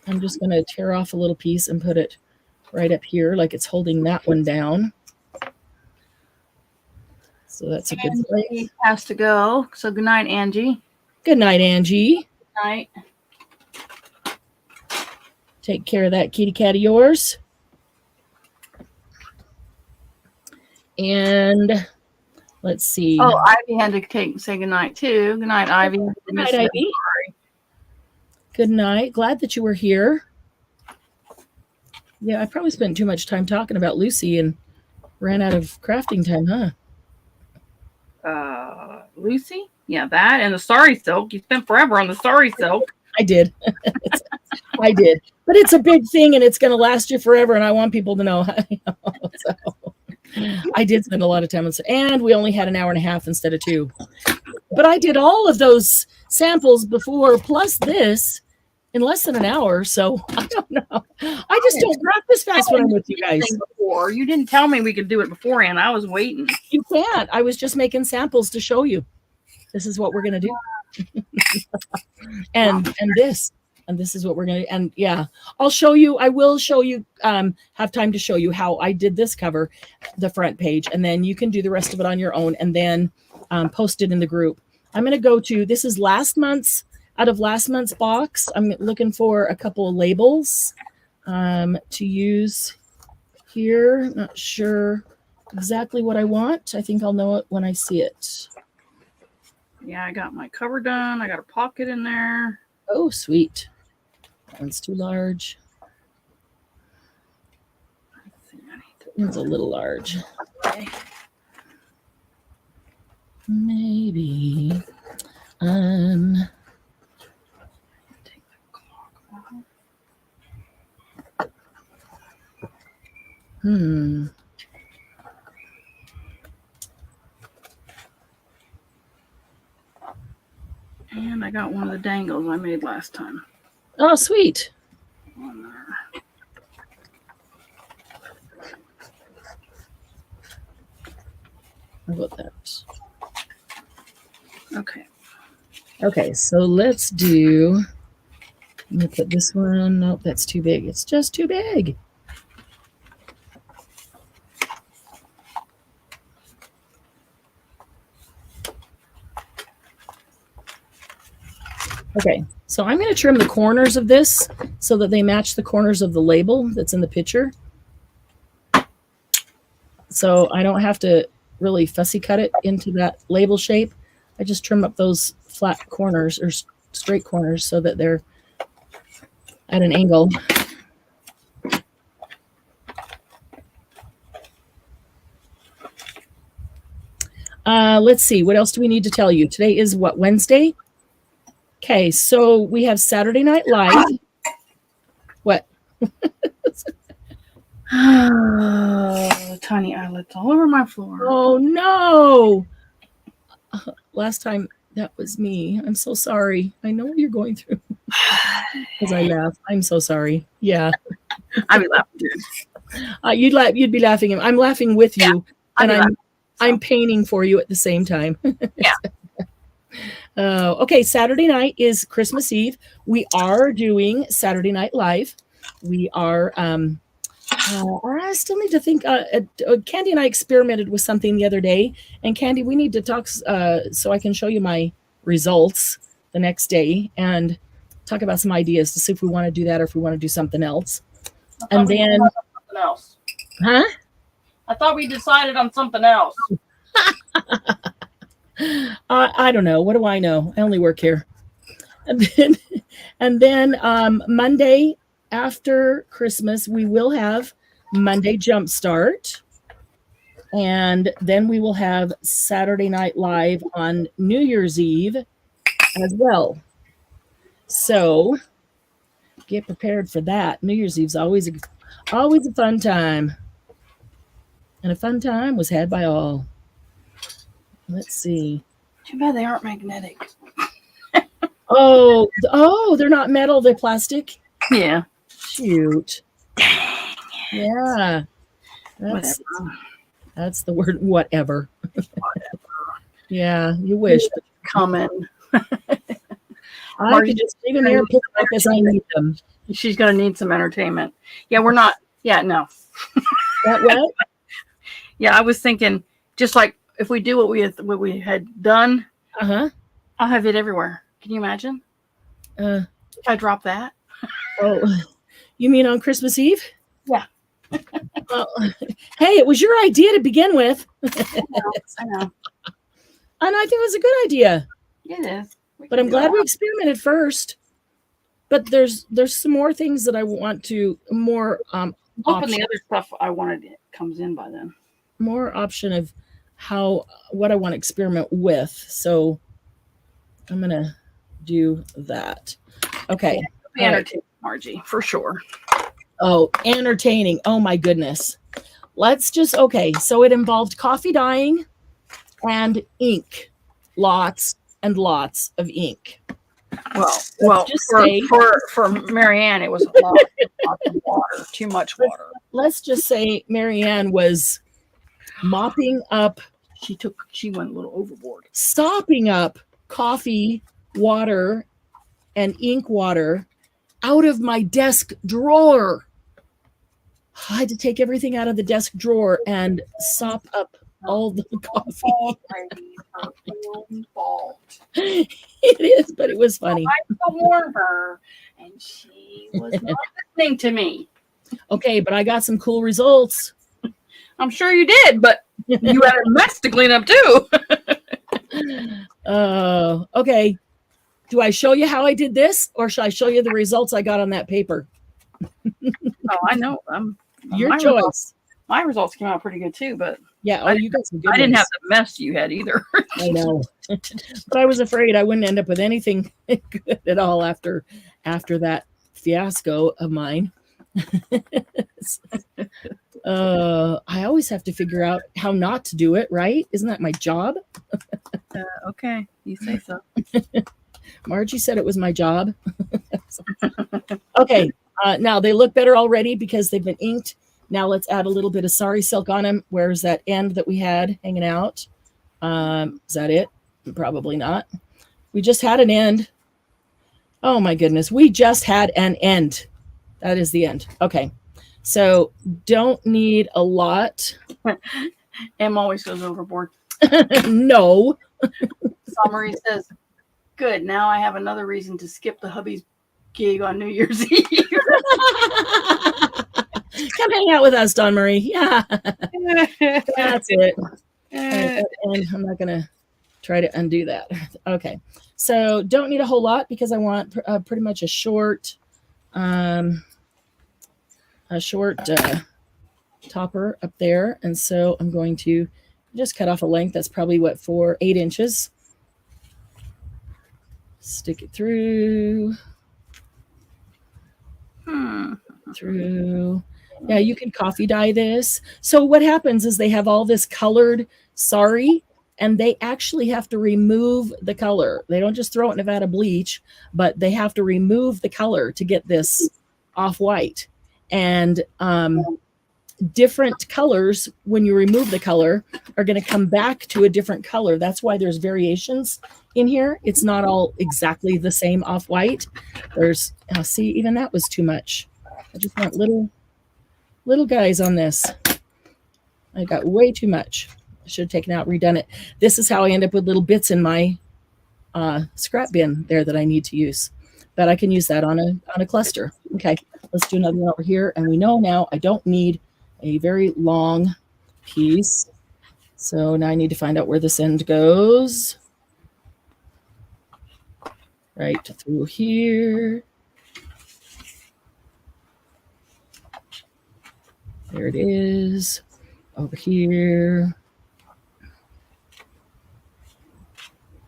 Speaker 1: I'm just going to tear off a little piece and put it right up here like it's holding that one down. So that's a good place.
Speaker 2: He has to go. So good night, Angie.
Speaker 1: Good night, Angie.
Speaker 2: Good night.
Speaker 1: Take care of that kitty cat of yours. And let's see.
Speaker 2: Oh, Ivy had to say good night too. Good night, Ivy.
Speaker 1: Good night, Ivy. Good night. Glad that you were here. Yeah, I probably spent too much time talking about Lucy and ran out of crafting time, huh?
Speaker 2: Lucy? Yeah, that and the sari silk. You spent forever on the sari silk.
Speaker 1: I did. I did. But it's a big thing and it's going to last you forever. And I want people to know. So I did spend a lot of time on it. And we only had an hour and a half instead of 2. But I did all of those samples before, plus this, in less than an hour. So I don't know. I just don't practice fast when I'm with you guys.
Speaker 2: Before. You didn't tell me we could do it beforehand. I was waiting.
Speaker 1: You can't. I was just making samples to show you. This is what we're going to do. and this. And this is what we're going to, and yeah, I'll show you, I will show you, have time to show you how I did this cover, the front page, and then you can do the rest of it on your own and then post it in the group. I'm going to go to, this is out of last month's box. I'm looking for a couple of labels to use here. Not sure exactly what I want. I think I'll know it when I see it.
Speaker 2: Yeah, I got my cover done. I got a pocket in there.
Speaker 1: Oh, sweet. That one's too large. It's a little large.
Speaker 2: Okay.
Speaker 1: Maybe.
Speaker 2: Take the clock off. And I got one of the dangles I made last time.
Speaker 1: Oh, sweet.
Speaker 2: On there.
Speaker 1: How about that?
Speaker 2: Okay.
Speaker 1: Okay, so let's do, I'm going to put this one, nope, that's too big. It's just too big. Okay, so I'm going to trim the corners of this so that they match the corners of the label that's in the picture. So I don't have to really fussy cut it into that label shape. I just trim up those flat corners or straight corners so that they're at an angle. Let's see, what else do we need to tell you? Today is what, Wednesday? Okay, so we have Saturday Night Live. What?
Speaker 2: Tiny eyelets all over my floor.
Speaker 1: Oh, no. Last time, that was me. I'm so sorry. I know what you're going through. Because I laugh. I'm so sorry. Yeah.
Speaker 2: I'd be laughing too.
Speaker 1: You'd be laughing. I'm laughing with you.
Speaker 2: Yeah,
Speaker 1: and I'm painting for you at the same time.
Speaker 2: Yeah.
Speaker 1: Okay, Saturday night is Christmas Eve. We are doing Saturday Night Live. We are, I still need to think, Candy and I experimented with something the other day. And Candy, we need to talk so I can show you my results the next day and talk about some ideas to see if we want to do that or if we want to do something else. And then,
Speaker 2: something else.
Speaker 1: Huh?
Speaker 2: I thought we decided on something else.
Speaker 1: I don't know. What do I know? I only work here. And then Monday after Christmas, we will have Monday Jumpstart. And then we will have Saturday Night Live on New Year's Eve as well. So get prepared for that. New Year's Eve's always a fun time. and a fun time was had by all. Let's see.
Speaker 2: Too bad they aren't magnetic.
Speaker 1: Oh, they're not metal, they're plastic.
Speaker 2: Yeah.
Speaker 1: Shoot. Yeah. That's the word, whatever. Yeah, you wish.
Speaker 2: Coming.
Speaker 1: I could just leave them here and pick them up as I need them.
Speaker 2: She's going to need some entertainment. Yeah, we're not. Yeah, no.
Speaker 1: What?
Speaker 2: Yeah, I was thinking, just like if we do what we had done,
Speaker 1: Uh-huh.
Speaker 2: I'll have it everywhere. Can you imagine? If I drop that?
Speaker 1: Oh, you mean on Christmas Eve?
Speaker 2: Yeah.
Speaker 1: Well, hey, it was your idea to begin with.
Speaker 2: I know.
Speaker 1: And I think it was a good idea.
Speaker 2: It is.
Speaker 1: But I'm glad we experimented first. But there's some more things that I want to
Speaker 2: hoping the other stuff I wanted comes in by then.
Speaker 1: More option of what I want to experiment with. So I'm gonna do that. Okay.
Speaker 2: Be entertaining, Margie, for sure.
Speaker 1: Oh, entertaining. Oh my goodness. So it involved coffee dyeing and ink. Lots and lots of ink.
Speaker 2: Well, for Marianne, it was a lot of water, too much water.
Speaker 1: Let's just say Marianne was mopping up.
Speaker 2: She went a little overboard.
Speaker 1: Sopping up coffee, water, and ink water out of my desk drawer. I had to take everything out of the desk drawer and sop up all the coffee. It is, but it was funny.
Speaker 2: I warned her, and she was not listening to me.
Speaker 1: Okay, but I got some cool results.
Speaker 2: I'm sure you did, but you had a mess to clean up too.
Speaker 1: Okay. Do I show you how I did this, or should I show you the results I got on that paper?
Speaker 2: Oh, I know.
Speaker 1: Your choice.
Speaker 2: My results came out pretty good too, but
Speaker 1: yeah, you got some good
Speaker 2: I didn't
Speaker 1: ones.
Speaker 2: have the mess you had either.
Speaker 1: I know. But I was afraid I wouldn't end up with anything good at all after that fiasco of mine. I always have to figure out how not to do it, right? Isn't that my job?
Speaker 2: Okay, you say so.
Speaker 1: Margie said it was my job. Okay, now they look better already because they've been inked. Now let's add a little bit of sari silk on them. Where's that end that we had hanging out? Is that it? Probably not. We just had an end. Oh my goodness. We just had an end. That is the end. Okay. So don't need a lot.
Speaker 2: Em always goes overboard.
Speaker 1: No.
Speaker 2: Summary says, good. Now I have another reason to skip the hubby's gig on New Year's Eve.
Speaker 1: Come hang out with us, Dawn Marie. Yeah. That's it. And I'm not going to try to undo that. Okay. So don't need a whole lot because I want pretty much a short topper up there. And so I'm going to just cut off a length. That's probably 8 inches. Stick it through. Through. Yeah, you can coffee dye this. So what happens is they have all this colored sari, and they actually have to remove the color. They don't just throw it in a vat of bleach, but they have to remove the color to get this off-white. And different colors, when you remove the color, are going to come back to a different color. That's why there's variations in here. It's not all exactly the same off-white. There's, see, even that was too much. I just want little guys on this. I got way too much. I should have taken out, redone it. This is how I end up with little bits in my scrap bin there that I need to use. But I can use that on a cluster. Okay, let's do another one over here. And we know now I don't need a very long piece. So now I need to find out where this end goes. Right through here. There it is. Over here.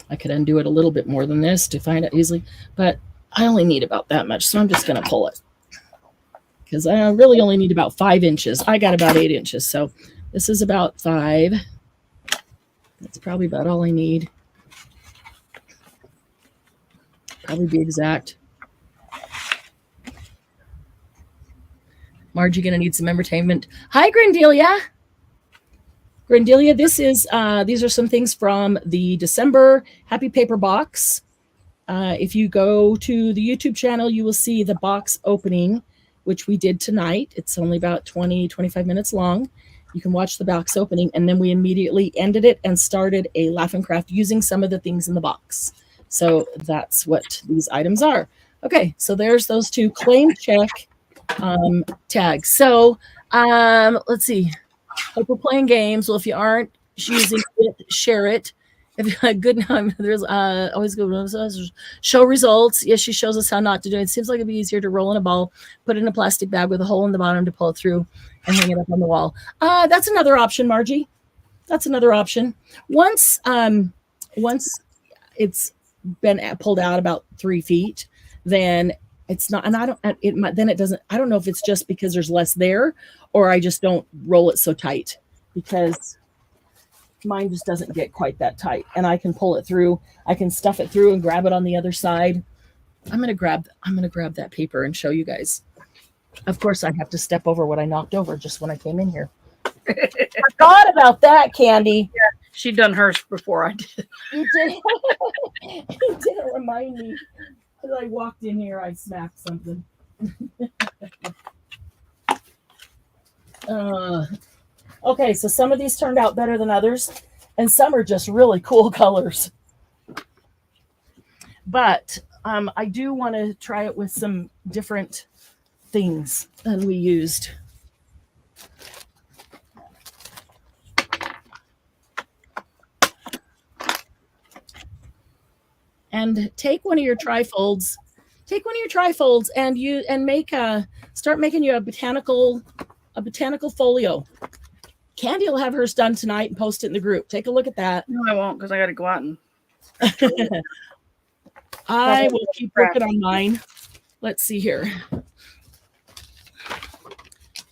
Speaker 1: I could undo it a little bit more than this to find out easily, but I only need about that much, so I'm just going to pull it. Because I really only need about 5 inches. I got about 8 inches, so This is about 5. That's probably about all I need. Probably be exact. Margie gonna need some entertainment. Hi, Grandelia. Grandelia, these are some things from the December Happy Paper box. If you go to the YouTube channel, you will see the box opening, which we did tonight. It's only about 20-25 minutes long. You can watch the box opening, and then we immediately ended it and started a laugh and craft using some of the things in the box. So that's what these items are. Okay, so there's those 2 claim check tags. So let's see. Hope we're playing games. Well, if you aren't using it, share it. If good, there's always good show results. Yes, she shows us how not to do it. It seems like it'd be easier to roll in a ball, put it in a plastic bag with a hole in the bottom to pull it through, and hang it up on the wall. That's another option, Margie. That's another option. Once it's been pulled out about 3 feet, then it's not, and I don't. Then it doesn't. I don't know if it's just because there's less there, or I just don't roll it so tight because mine just doesn't get quite that tight, and I can pull it through. I can stuff it through and grab it on the other side. I'm gonna grab that paper and show you guys. Of course, I have to step over what I knocked over just when I came in here. Forgot about that, Candy.
Speaker 2: Yeah, she done hers before I did.
Speaker 1: You did. You didn't remind me. As I walked in here, I smacked something. Okay, so some of these turned out better than others, and some are just really cool colors. But I do want to try it with some different things than we used. And take one of your trifolds. Take one of your trifolds and start making you a botanical folio. Candy will have hers done tonight and post it in the group. Take a look at that.
Speaker 2: No, I won't, because I got to go out and.
Speaker 1: I will keep working on mine. Let's see here.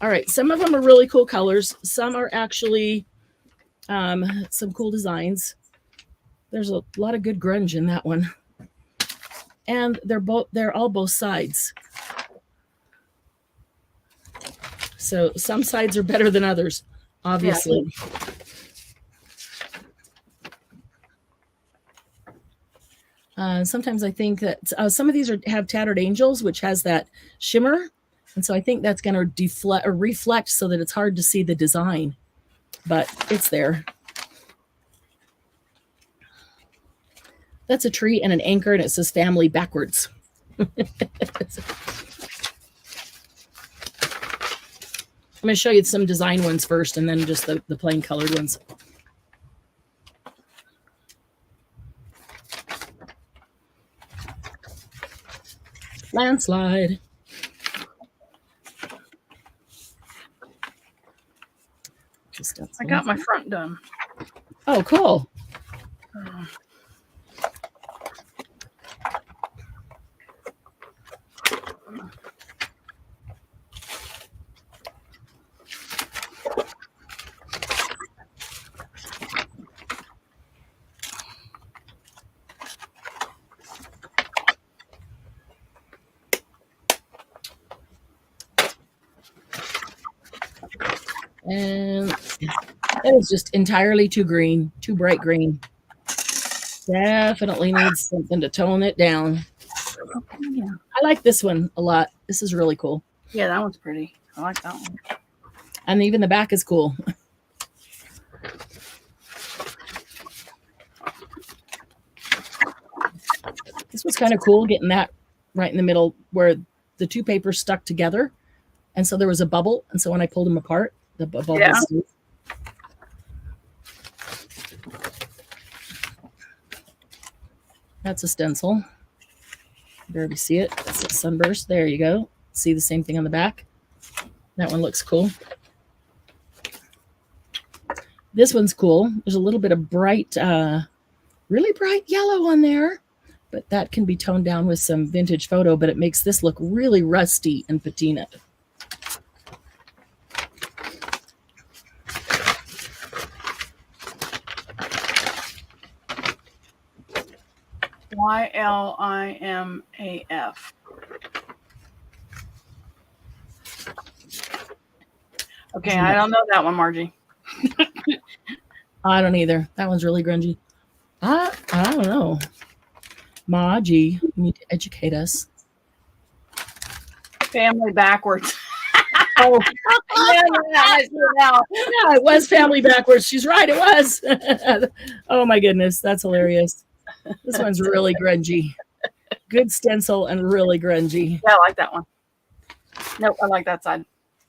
Speaker 1: All right, some of them are really cool colors. Some are actually some cool designs. There's a lot of good grunge in that one. And they're all both sides. So some sides are better than others, obviously. Yeah. Sometimes I think that some of these have Tattered Angels, which has that shimmer. And so I think that's going to deflect or reflect so that it's hard to see the design. But it's there. That's a tree and an anchor, and it says family backwards. I'm going to show you some design ones first, and then just the plain colored ones. Landslide.
Speaker 2: I got my front done.
Speaker 1: Oh, cool. And it is just entirely too green, too bright green. Definitely needs something to tone it down.
Speaker 2: Yeah.
Speaker 1: I like this one a lot. This is really cool.
Speaker 2: Yeah, that one's pretty. I like that one.
Speaker 1: And even the back is cool. This was kind of cool, getting that right in the middle where the 2 papers stuck together. And so there was a bubble. And so when I pulled them apart, the bubble was smooth. That's a stencil. There we see it. That's a sunburst. There you go. See the same thing on the back. That one looks cool. This one's cool. There's a little bit of bright, really bright yellow on there, but that can be toned down with some vintage photo, but it makes this look really rusty and patina.
Speaker 2: YLIMAF. Okay, I don't know that one, Margie.
Speaker 1: I don't either. That one's really grungy. I don't know. Margie, you need to educate us.
Speaker 2: Family backwards.
Speaker 1: Oh,
Speaker 2: I see it now.
Speaker 1: yeah, it was family backwards. She's right. It was. Oh my goodness, that's hilarious. This one's really grungy. Good stencil and really grungy.
Speaker 2: Yeah, I like that one. Nope, I like that side.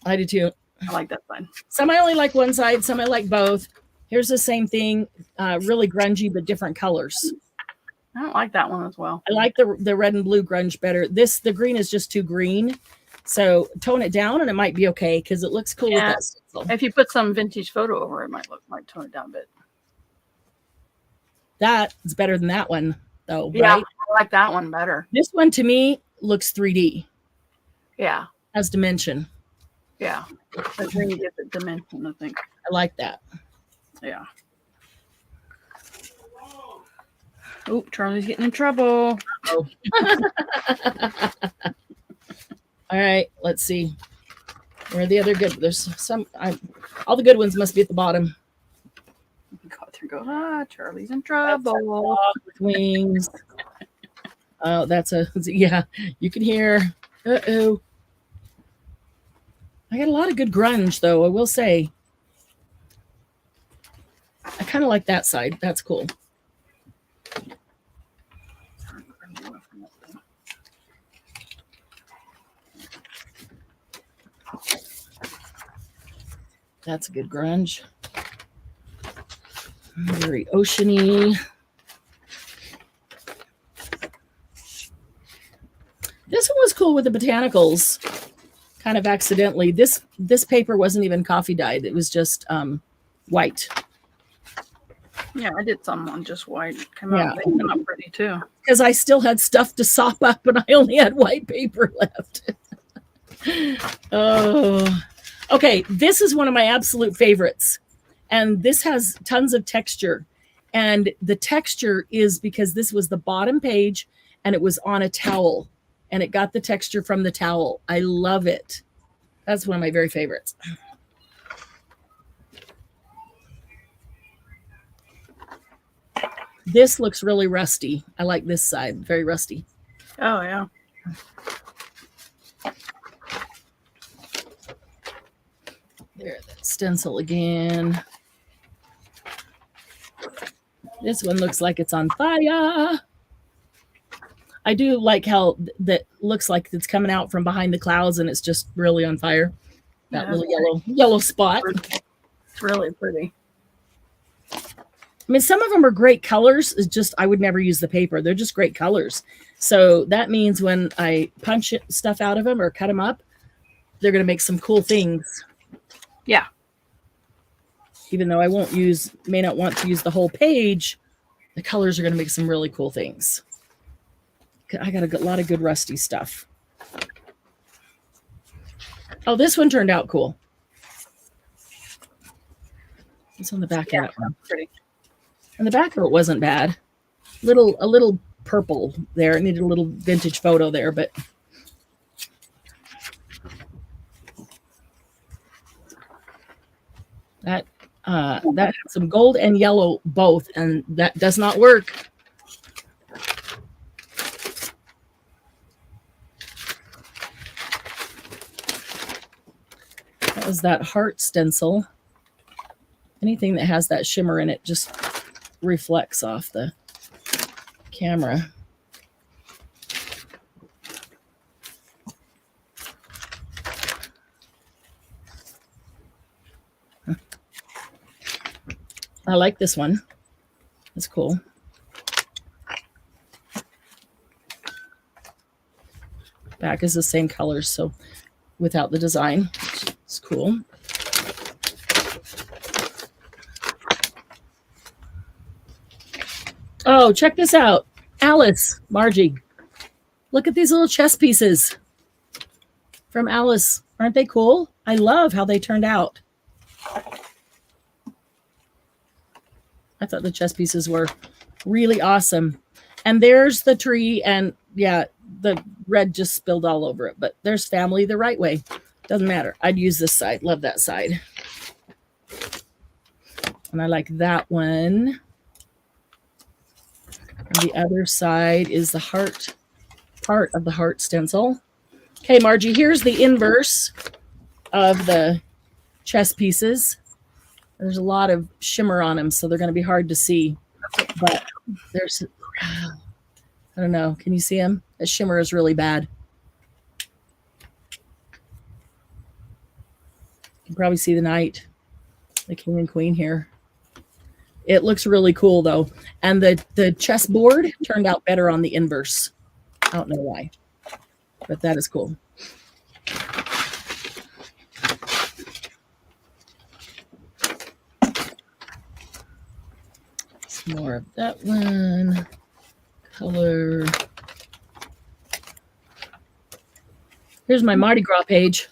Speaker 1: I do too.
Speaker 2: I like that side.
Speaker 1: Some I only like one side. Some I like both. Here's the same thing. Really grungy, but different colors.
Speaker 2: I don't like that one as well.
Speaker 1: I like the red and blue grunge better. The green is just too green. So tone it down and it might be okay because it looks cool with that stencil.
Speaker 2: If you put some vintage photo over it, might tone it down a bit.
Speaker 1: That is better than that one, though,
Speaker 2: Yeah,
Speaker 1: right?
Speaker 2: I like that one better.
Speaker 1: This one to me looks 3D.
Speaker 2: Yeah.
Speaker 1: Has dimension.
Speaker 2: Yeah. The green gives it dimension, I think.
Speaker 1: I like that.
Speaker 2: Yeah. Oh, Charlie's getting in trouble.
Speaker 1: Oh. All right, let's see. Where are the other good? There's some. All the good ones must be at the bottom.
Speaker 2: Charlie's in trouble.
Speaker 1: With wings. Oh, yeah. You can hear. Uh-oh. I got a lot of good grunge, though, I will say. I kind of like that side. That's cool. That's a good grunge. Very oceany. This one was cool with the botanicals. Kind of accidentally. This paper wasn't even coffee dyed. It was just white.
Speaker 2: Yeah, I did some on just white. They came out pretty too.
Speaker 1: Because I still had stuff to sop up and I only had white paper left. Oh. Okay, this is one of my absolute favorites. And this has tons of texture. And the texture is because this was the bottom page and it was on a towel. And it got the texture from the towel. I love it. That's one of my very favorites. This looks really rusty. I like this side. Very rusty.
Speaker 2: Oh, yeah.
Speaker 1: There, that stencil again. This one looks like it's on fire. I do like how that looks like it's coming out from behind the clouds and it's just really on fire. That little yellow spot.
Speaker 2: It's really pretty.
Speaker 1: I mean, some of them are great colors. It's just I would never use the paper. They're just great colors. So that means when I punch stuff out of them or cut them up, they're going to make some cool things.
Speaker 2: Yeah.
Speaker 1: Even though I may not want to use the whole page, the colors are going to make some really cool things. I got a lot of good rusty stuff. Oh, this one turned out cool. It's on the back of that one.
Speaker 2: Pretty.
Speaker 1: And the back of it wasn't bad. A little purple there. It needed a little vintage photo there, but that had some gold and yellow both, and that does not work. That was that heart stencil. Anything that has that shimmer in it just reflects off the camera. I like this one. It's cool. Back is the same colors, so without the design. It's cool. Oh, check this out. Alice, Margie. Look at these little chess pieces from Alice. Aren't they cool? I love how they turned out. I thought the chess pieces were really awesome. And there's the tree, and yeah, the red just spilled all over it, but there's family the right way. Doesn't matter. I'd use this side. Love that side. And I like that one. And the other side is the heart, part of the heart stencil. Okay, Margie, here's the inverse of the chess pieces. There's a lot of shimmer on them, so they're going to be hard to see. But there's, I don't know. Can you see them? The shimmer is really bad. You can probably see the knight, the king and queen here. It looks really cool, though. And the chessboard turned out better on the inverse. I don't know why, but that is cool. Some more of that one. Color. Here's my Mardi Gras page.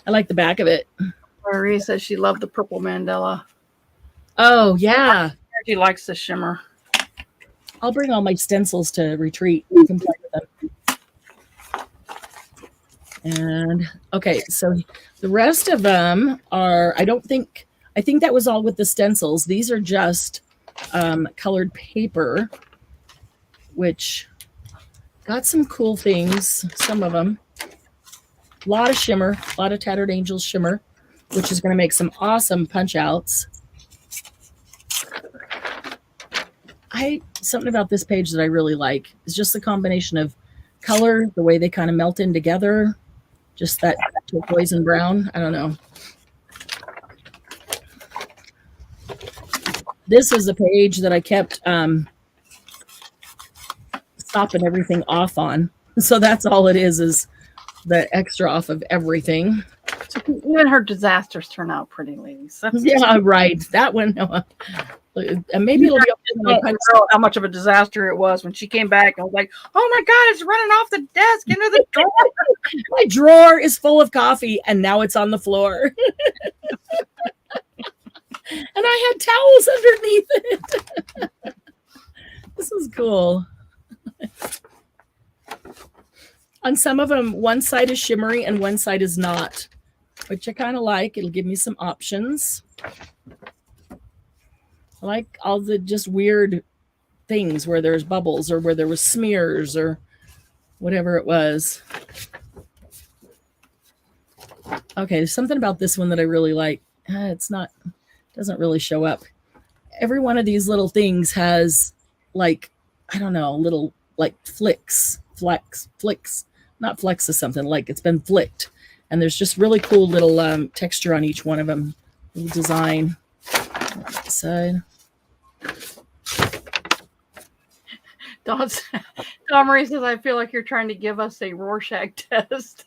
Speaker 1: I like the back of it.
Speaker 2: Marie says she loved the purple mandala.
Speaker 1: Oh, yeah.
Speaker 2: She likes the shimmer.
Speaker 1: I'll bring all my stencils to retreat. You can play with them. And, okay, so the rest of them are, I think that was all with the stencils. These are just colored paper, which got some cool things, some of them. A lot of shimmer, a lot of Tattered Angels shimmer, which is going to make some awesome punch outs. Something about this page that I really like is just the combination of color, the way they kind of melt in together, just that turquoise and brown. I don't know. This is a page that I kept stopping everything off on. So that's all it is the extra off of everything.
Speaker 2: So even her disasters turn out pretty, ladies.
Speaker 1: Yeah, right. That one. And maybe it'll be
Speaker 2: how much of a disaster it was when she came back and was like, "Oh my God, it's running off the desk into the drawer."
Speaker 1: My drawer is full of coffee, and now it's on the floor. And I had towels underneath it. This is cool. On some of them, one side is shimmery and one side is not, which I kind of like. It'll give me some options. I like all the just weird things where there's bubbles or where there was smears or whatever it was. Okay, there's something about this one that I really like. Doesn't really show up. Every one of these little things has like, I don't know, little like flicks, not flecks of something, like it's been flicked. And there's just really cool little texture on each one of them, little design. Side.
Speaker 2: Don Marie says, I feel like you're trying to give us a Rorschach test.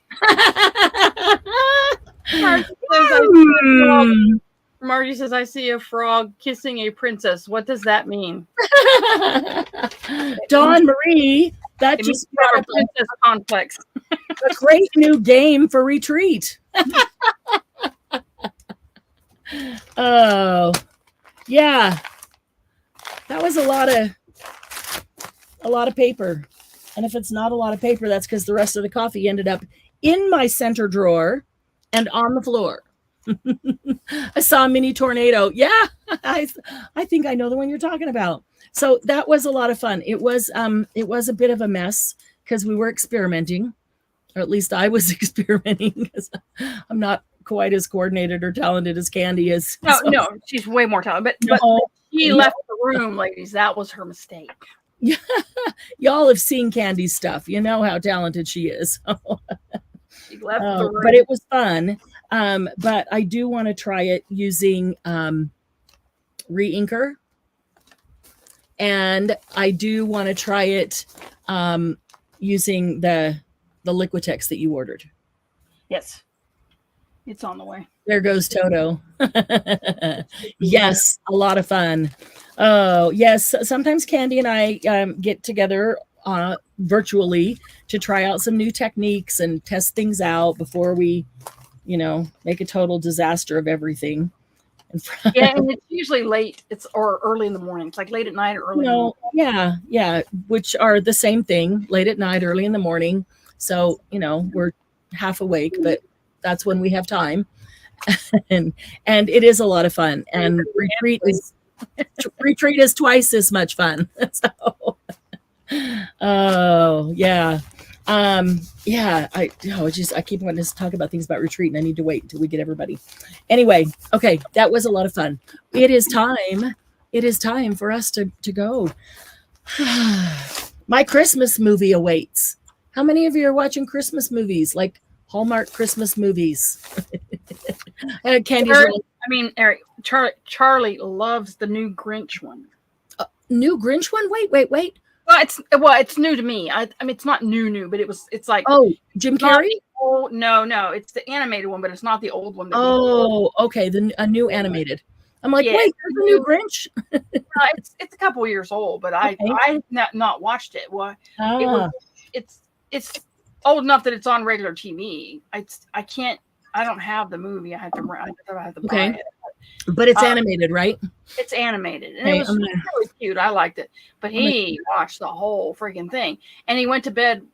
Speaker 2: Margie says, I see a frog kissing a princess. What does that mean?
Speaker 1: Dawn Marie, that just brought
Speaker 2: a princess complex.
Speaker 1: A great new game for retreat. Oh, yeah. That was a lot of paper. And if it's not a lot of paper, that's because the rest of the coffee ended up in my center drawer and on the floor. I saw a mini tornado. Yeah, I think I know the one you're talking about. So that was a lot of fun. It was a bit of a mess because we were experimenting, or at least I was experimenting because I'm not quite as coordinated or talented as Candy is.
Speaker 2: No, she's way more talented. But she left the room, ladies. That was her mistake.
Speaker 1: Yeah, y'all have seen Candy's stuff. You know how talented she is.
Speaker 2: She left the room.
Speaker 1: But it was fun. But I do want to try it using re-inker. And I do want to try it using the Liquitex that you ordered.
Speaker 2: Yes. It's on the way.
Speaker 1: There goes Toto. Yes, a lot of fun. Oh, yes. Sometimes Candy and I get together virtually to try out some new techniques and test things out before we, make a total disaster of everything.
Speaker 2: Yeah, and it's usually late. It's or early in the morning. It's like late at night or early in the morning.
Speaker 1: Yeah, which are the same thing, late at night, early in the morning. So, we're half awake, but that's when we have time. and it is a lot of fun. And retreat is twice as much fun. So, oh yeah. I keep wanting to talk about things about retreat, and I need to wait until we get everybody. Anyway, okay, that was a lot of fun. It is time for us to go. My Christmas movie awaits. How many of you are watching Christmas movies, like Hallmark Christmas movies?
Speaker 2: Eric, Charlie loves the new Grinch one.
Speaker 1: New Grinch one? Wait.
Speaker 2: Well, it's new to me. I mean, it's not new, but it's like
Speaker 1: Jim Carrey.
Speaker 2: No, it's the animated one, but it's not the old one.
Speaker 1: Okay, a new animated. I'm like, wait, there's a new Grinch.
Speaker 2: It's a couple years old, but I not watched it. Well, it's old enough that it's on regular TV. I don't have the movie. I have to buy it.
Speaker 1: But it's animated, right?
Speaker 2: It's animated, and it was really cute. I liked it. But he watched the whole freaking thing, and he went to bed.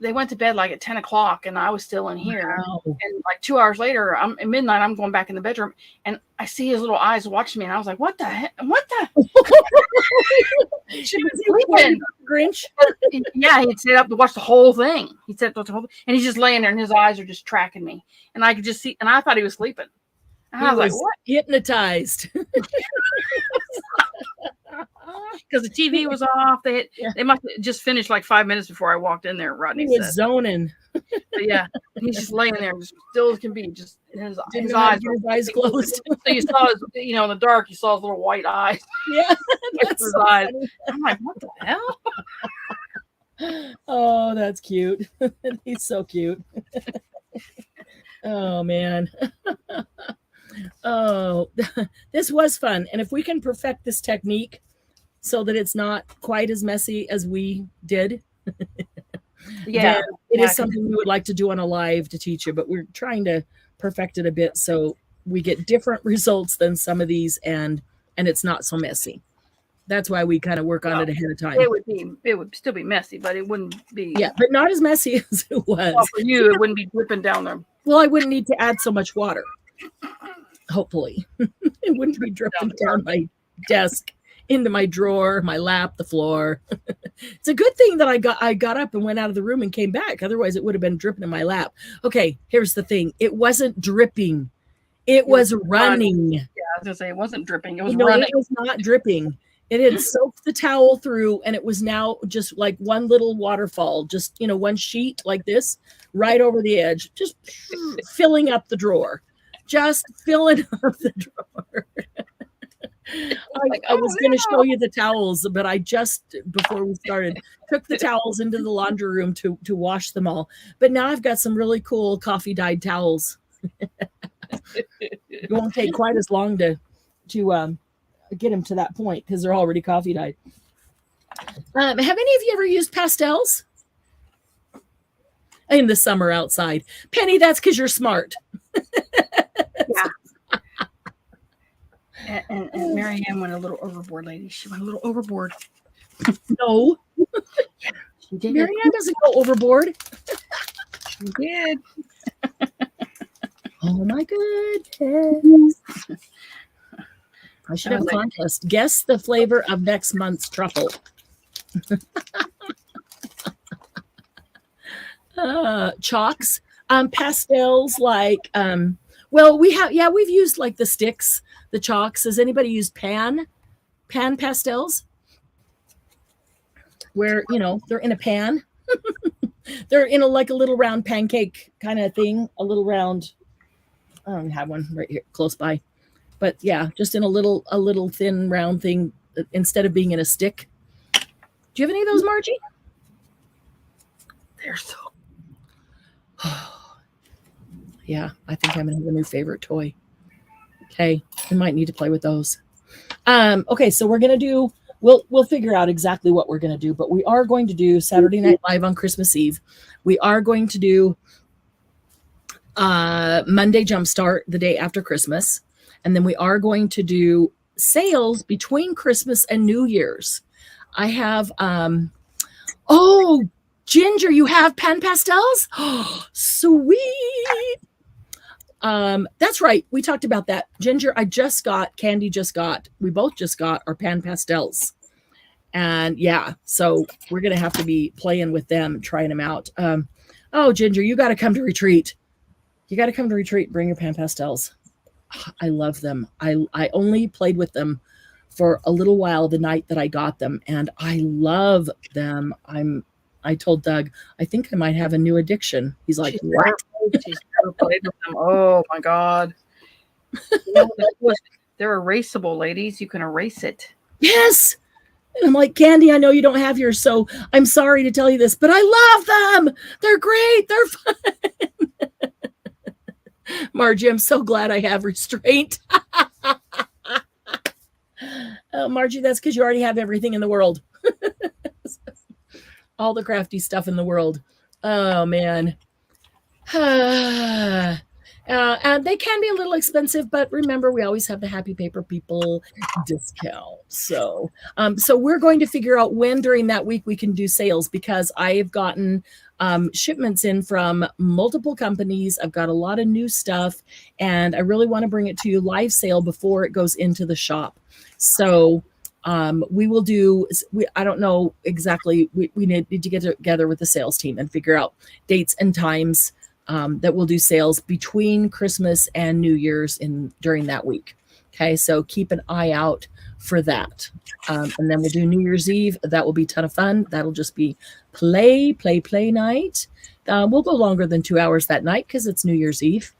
Speaker 2: They went to bed like at 10 o'clock, and I was still in here. Wow. And like 2 hours later, at midnight, I'm going back in the bedroom, and I see his little eyes watching me, and I was like, "What the heck? What the?" Should be sleeping, Grinch. Yeah, he'd sit up to watch the whole thing. He said the whole, and he's just laying there, and his eyes are just tracking me, and I could just see, and I thought he was sleeping. And I was like, "What?"
Speaker 1: Hypnotized.
Speaker 2: Because the TV was off. They must have just finished like 5 minutes before I walked in there. Rodney
Speaker 1: was zoning.
Speaker 2: But yeah, he's just laying there, just still as can be, just his eyes
Speaker 1: closed.
Speaker 2: So you saw his, in the dark, you saw his little white eyes.
Speaker 1: Yeah, that's
Speaker 2: his eyes. I'm like, what the hell?
Speaker 1: Oh, that's cute. He's so cute. Oh man. Oh, this was fun. And if we can perfect this technique so that it's not quite as messy as we did, it is something we would like to do on a live to teach you, but we're trying to perfect it a bit so we get different results than some of these, and it's not so messy. That's why we kind of work on it ahead of time.
Speaker 2: It would still be messy, but it wouldn't be.
Speaker 1: Yeah, but not as messy as it was.
Speaker 2: Well, for you, it wouldn't be dripping down there.
Speaker 1: Well, I wouldn't need to add so much water. Hopefully. It wouldn't be dripping down my desk, into my drawer, my lap, the floor. It's a good thing that I got up and went out of the room and came back. Otherwise, it would have been dripping in my lap. Okay, here's the thing. It wasn't dripping. It was running. Yeah,
Speaker 2: I was going to say, it wasn't dripping. It was running.
Speaker 1: It was not dripping. It had soaked the towel through, and it was now just like one little waterfall, just, one sheet like this, right over the edge, just filling up the drawer. Just filling up the drawer. I was going to show you the towels, but I just, before we started, took the towels into the laundry room to wash them all. But now I've got some really cool coffee dyed towels. It won't take quite as long to get them to that point because they're already coffee dyed. Have any of you ever used pastels in the summer outside? Penny, that's because you're smart.
Speaker 2: Yeah. And Mary Ann went a little overboard, ladies. She went a little overboard.
Speaker 1: No.
Speaker 2: She did.
Speaker 1: Mary Ann doesn't go overboard.
Speaker 2: She did.
Speaker 1: Oh my goodness. I should have a contest. Guess the flavor of next month's truffle. Chalks. Pastels like we've used like the sticks, the chalks. Has anybody used pan pastels? Where, they're in a pan. They're in a little round pancake kind of thing, a little round. I don't have one right here close by. But yeah, just in a little thin round thing instead of being in a stick. Do you have any of those, Margie?
Speaker 2: They're so.
Speaker 1: Yeah, I think I'm gonna have a new favorite toy. Okay, we might need to play with those. Okay, so we're gonna do. We'll figure out exactly what we're gonna do, but we are going to do Saturday Night Live on Christmas Eve. We are going to do Monday Jumpstart the day after Christmas. And then we are going to do sales between Christmas and New Year's. I have, oh, Ginger, you have pan pastels? Oh, sweet. That's right. We talked about that. Ginger, Candy we both just got our pan pastels. And yeah, so we're going to have to be playing with them, trying them out. Oh, Ginger, you got to come to retreat. You got to come to retreat. Bring your pan pastels. I love them. I only played with them for a little while the night that I got them, and I love them. I told Doug, I think I might have a new addiction. He's like, what?
Speaker 2: She's never played with them. Oh my God. They're erasable, ladies. You can erase it.
Speaker 1: Yes. And I'm like, Candy, I know you don't have yours, so I'm sorry to tell you this, but I love them. They're great. They're fun. Margie, I'm so glad I have restraint. Margie, that's because you already have everything in the world. All the crafty stuff in the world. Oh, man. And they can be a little expensive, but remember, we always have the Happy Paper People discount. So we're going to figure out when during that week we can do sales, because I have gotten shipments in from multiple companies. I've got a lot of new stuff, and I really want to bring it to you live sale before it goes into the shop. So we will do, I don't know exactly, we need to get together with the sales team and figure out dates and times that we'll do sales between Christmas and New Year's during that week. Okay, so keep an eye out for that. And then we'll do New Year's Eve. That will be a ton of fun. That'll just be play night. We'll go longer than 2 hours that night because it's New Year's Eve.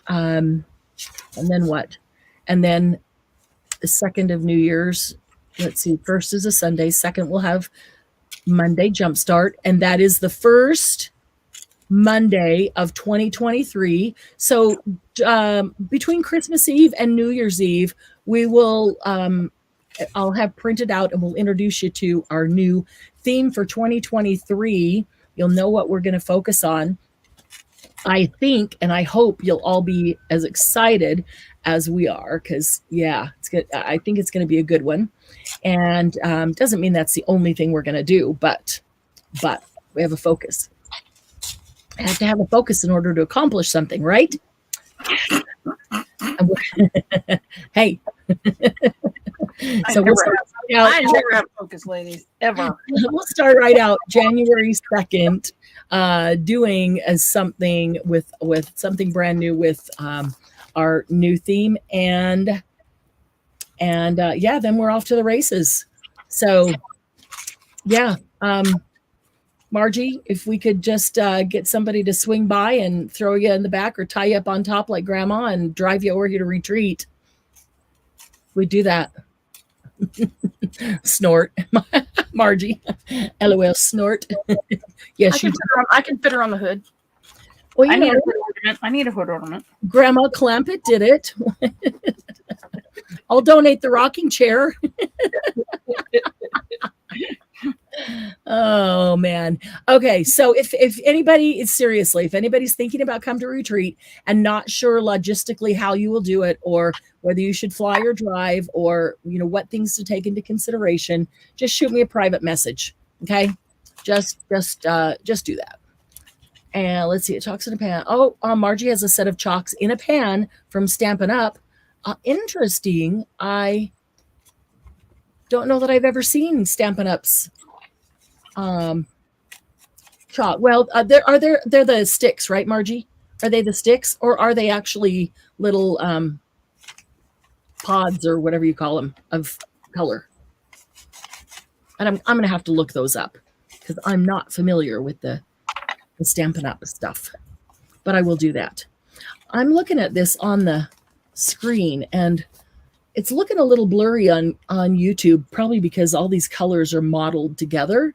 Speaker 1: And then what? And then the second of New Year's, let's see, first is a Sunday. Second, we'll have Monday Jumpstart. And that is the first Monday of 2023. So between Christmas Eve and New Year's Eve, we will I'll have printed out and we'll introduce you to our new theme for 2023. You'll know what we're going to focus on. I think and I hope you'll all be as excited as we are, because it's good. I think it's going to be a good one. And doesn't mean that's the only thing we're going to do, but we have a focus. I have to have a focus in order to accomplish something, right? Hey.
Speaker 2: So I never have focus, ladies, ever.
Speaker 1: We'll start right out January 2nd, doing something with something brand new with our new theme, and then we're off to the races. So Margie, if we could just get somebody to swing by and throw you in the back or tie you up on top like grandma and drive you over here to retreat, we'd do that. Snort. Margie. LOL, snort. Yes,
Speaker 2: I can fit her on the hood.
Speaker 1: Well,
Speaker 2: I need a hood ornament.
Speaker 1: Grandma Clampett did it. I'll donate the rocking chair. Oh man. Okay. So if anybody is seriously, if anybody's thinking about come to retreat and not sure logistically how you will do it, or whether you should fly or drive, or what things to take into consideration, just shoot me a private message. Okay. Just do that. And let's see, it chalks in a pan. Oh, Margie has a set of chalks in a pan from Stampin' Up. Interesting. I don't know that I've ever seen Stampin' Up's chalk. Well, they're the sticks, right, Margie? Are they the sticks, or are they actually little pods or whatever you call them of color? And I'm going to have to look those up because I'm not familiar with the Stampin' Up stuff, but I will do that. I'm looking at this on the screen and it's looking a little blurry on YouTube, probably because all these colors are modeled together.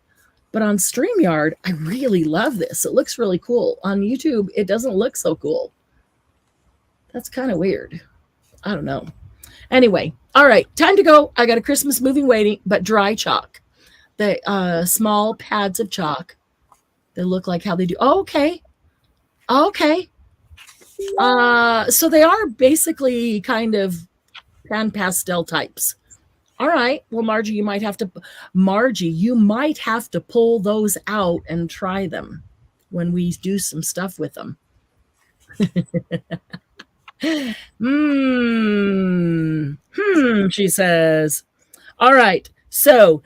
Speaker 1: But on StreamYard, I really love this. It looks really cool. On YouTube, it doesn't look so cool. That's kind of weird. I don't know. Anyway, all right, time to go. I got a Christmas movie waiting, but dry chalk. The small pads of chalk. They look like how they do. Oh, okay. So they are basically kind of pan pastel types. All right. Well, Margie, you might have to pull those out and try them when we do some stuff with them. She says. All right. So,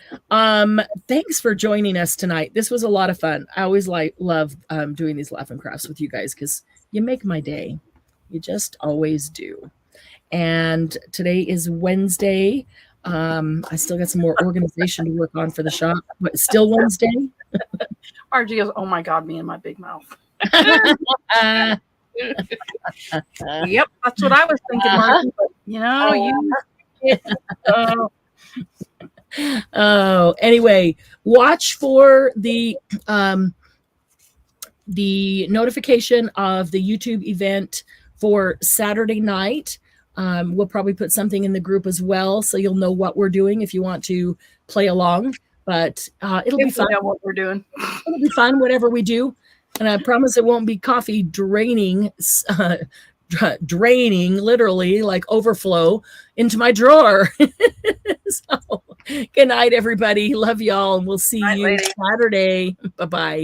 Speaker 1: thanks for joining us tonight. This was a lot of fun. I always love doing these laugh and crafts with you guys because you make my day. You just always do. And today is Wednesday. I still got some more organization to work on for the shop, but it's still Wednesday.
Speaker 2: RG goes, oh my God, me and my big mouth. Yep, that's what I was thinking, Margie. But,
Speaker 1: Anyway, watch for the notification of the YouTube event for Saturday night. We'll probably put something in the group as well, so you'll know what we're doing if you want to play along. But it'll be fun.
Speaker 2: What we're doing.
Speaker 1: It'll be fun, whatever we do. And I promise it won't be coffee draining, literally like overflow into my drawer. So, good night, everybody. Love y'all, and we'll see you Saturday. Bye-bye.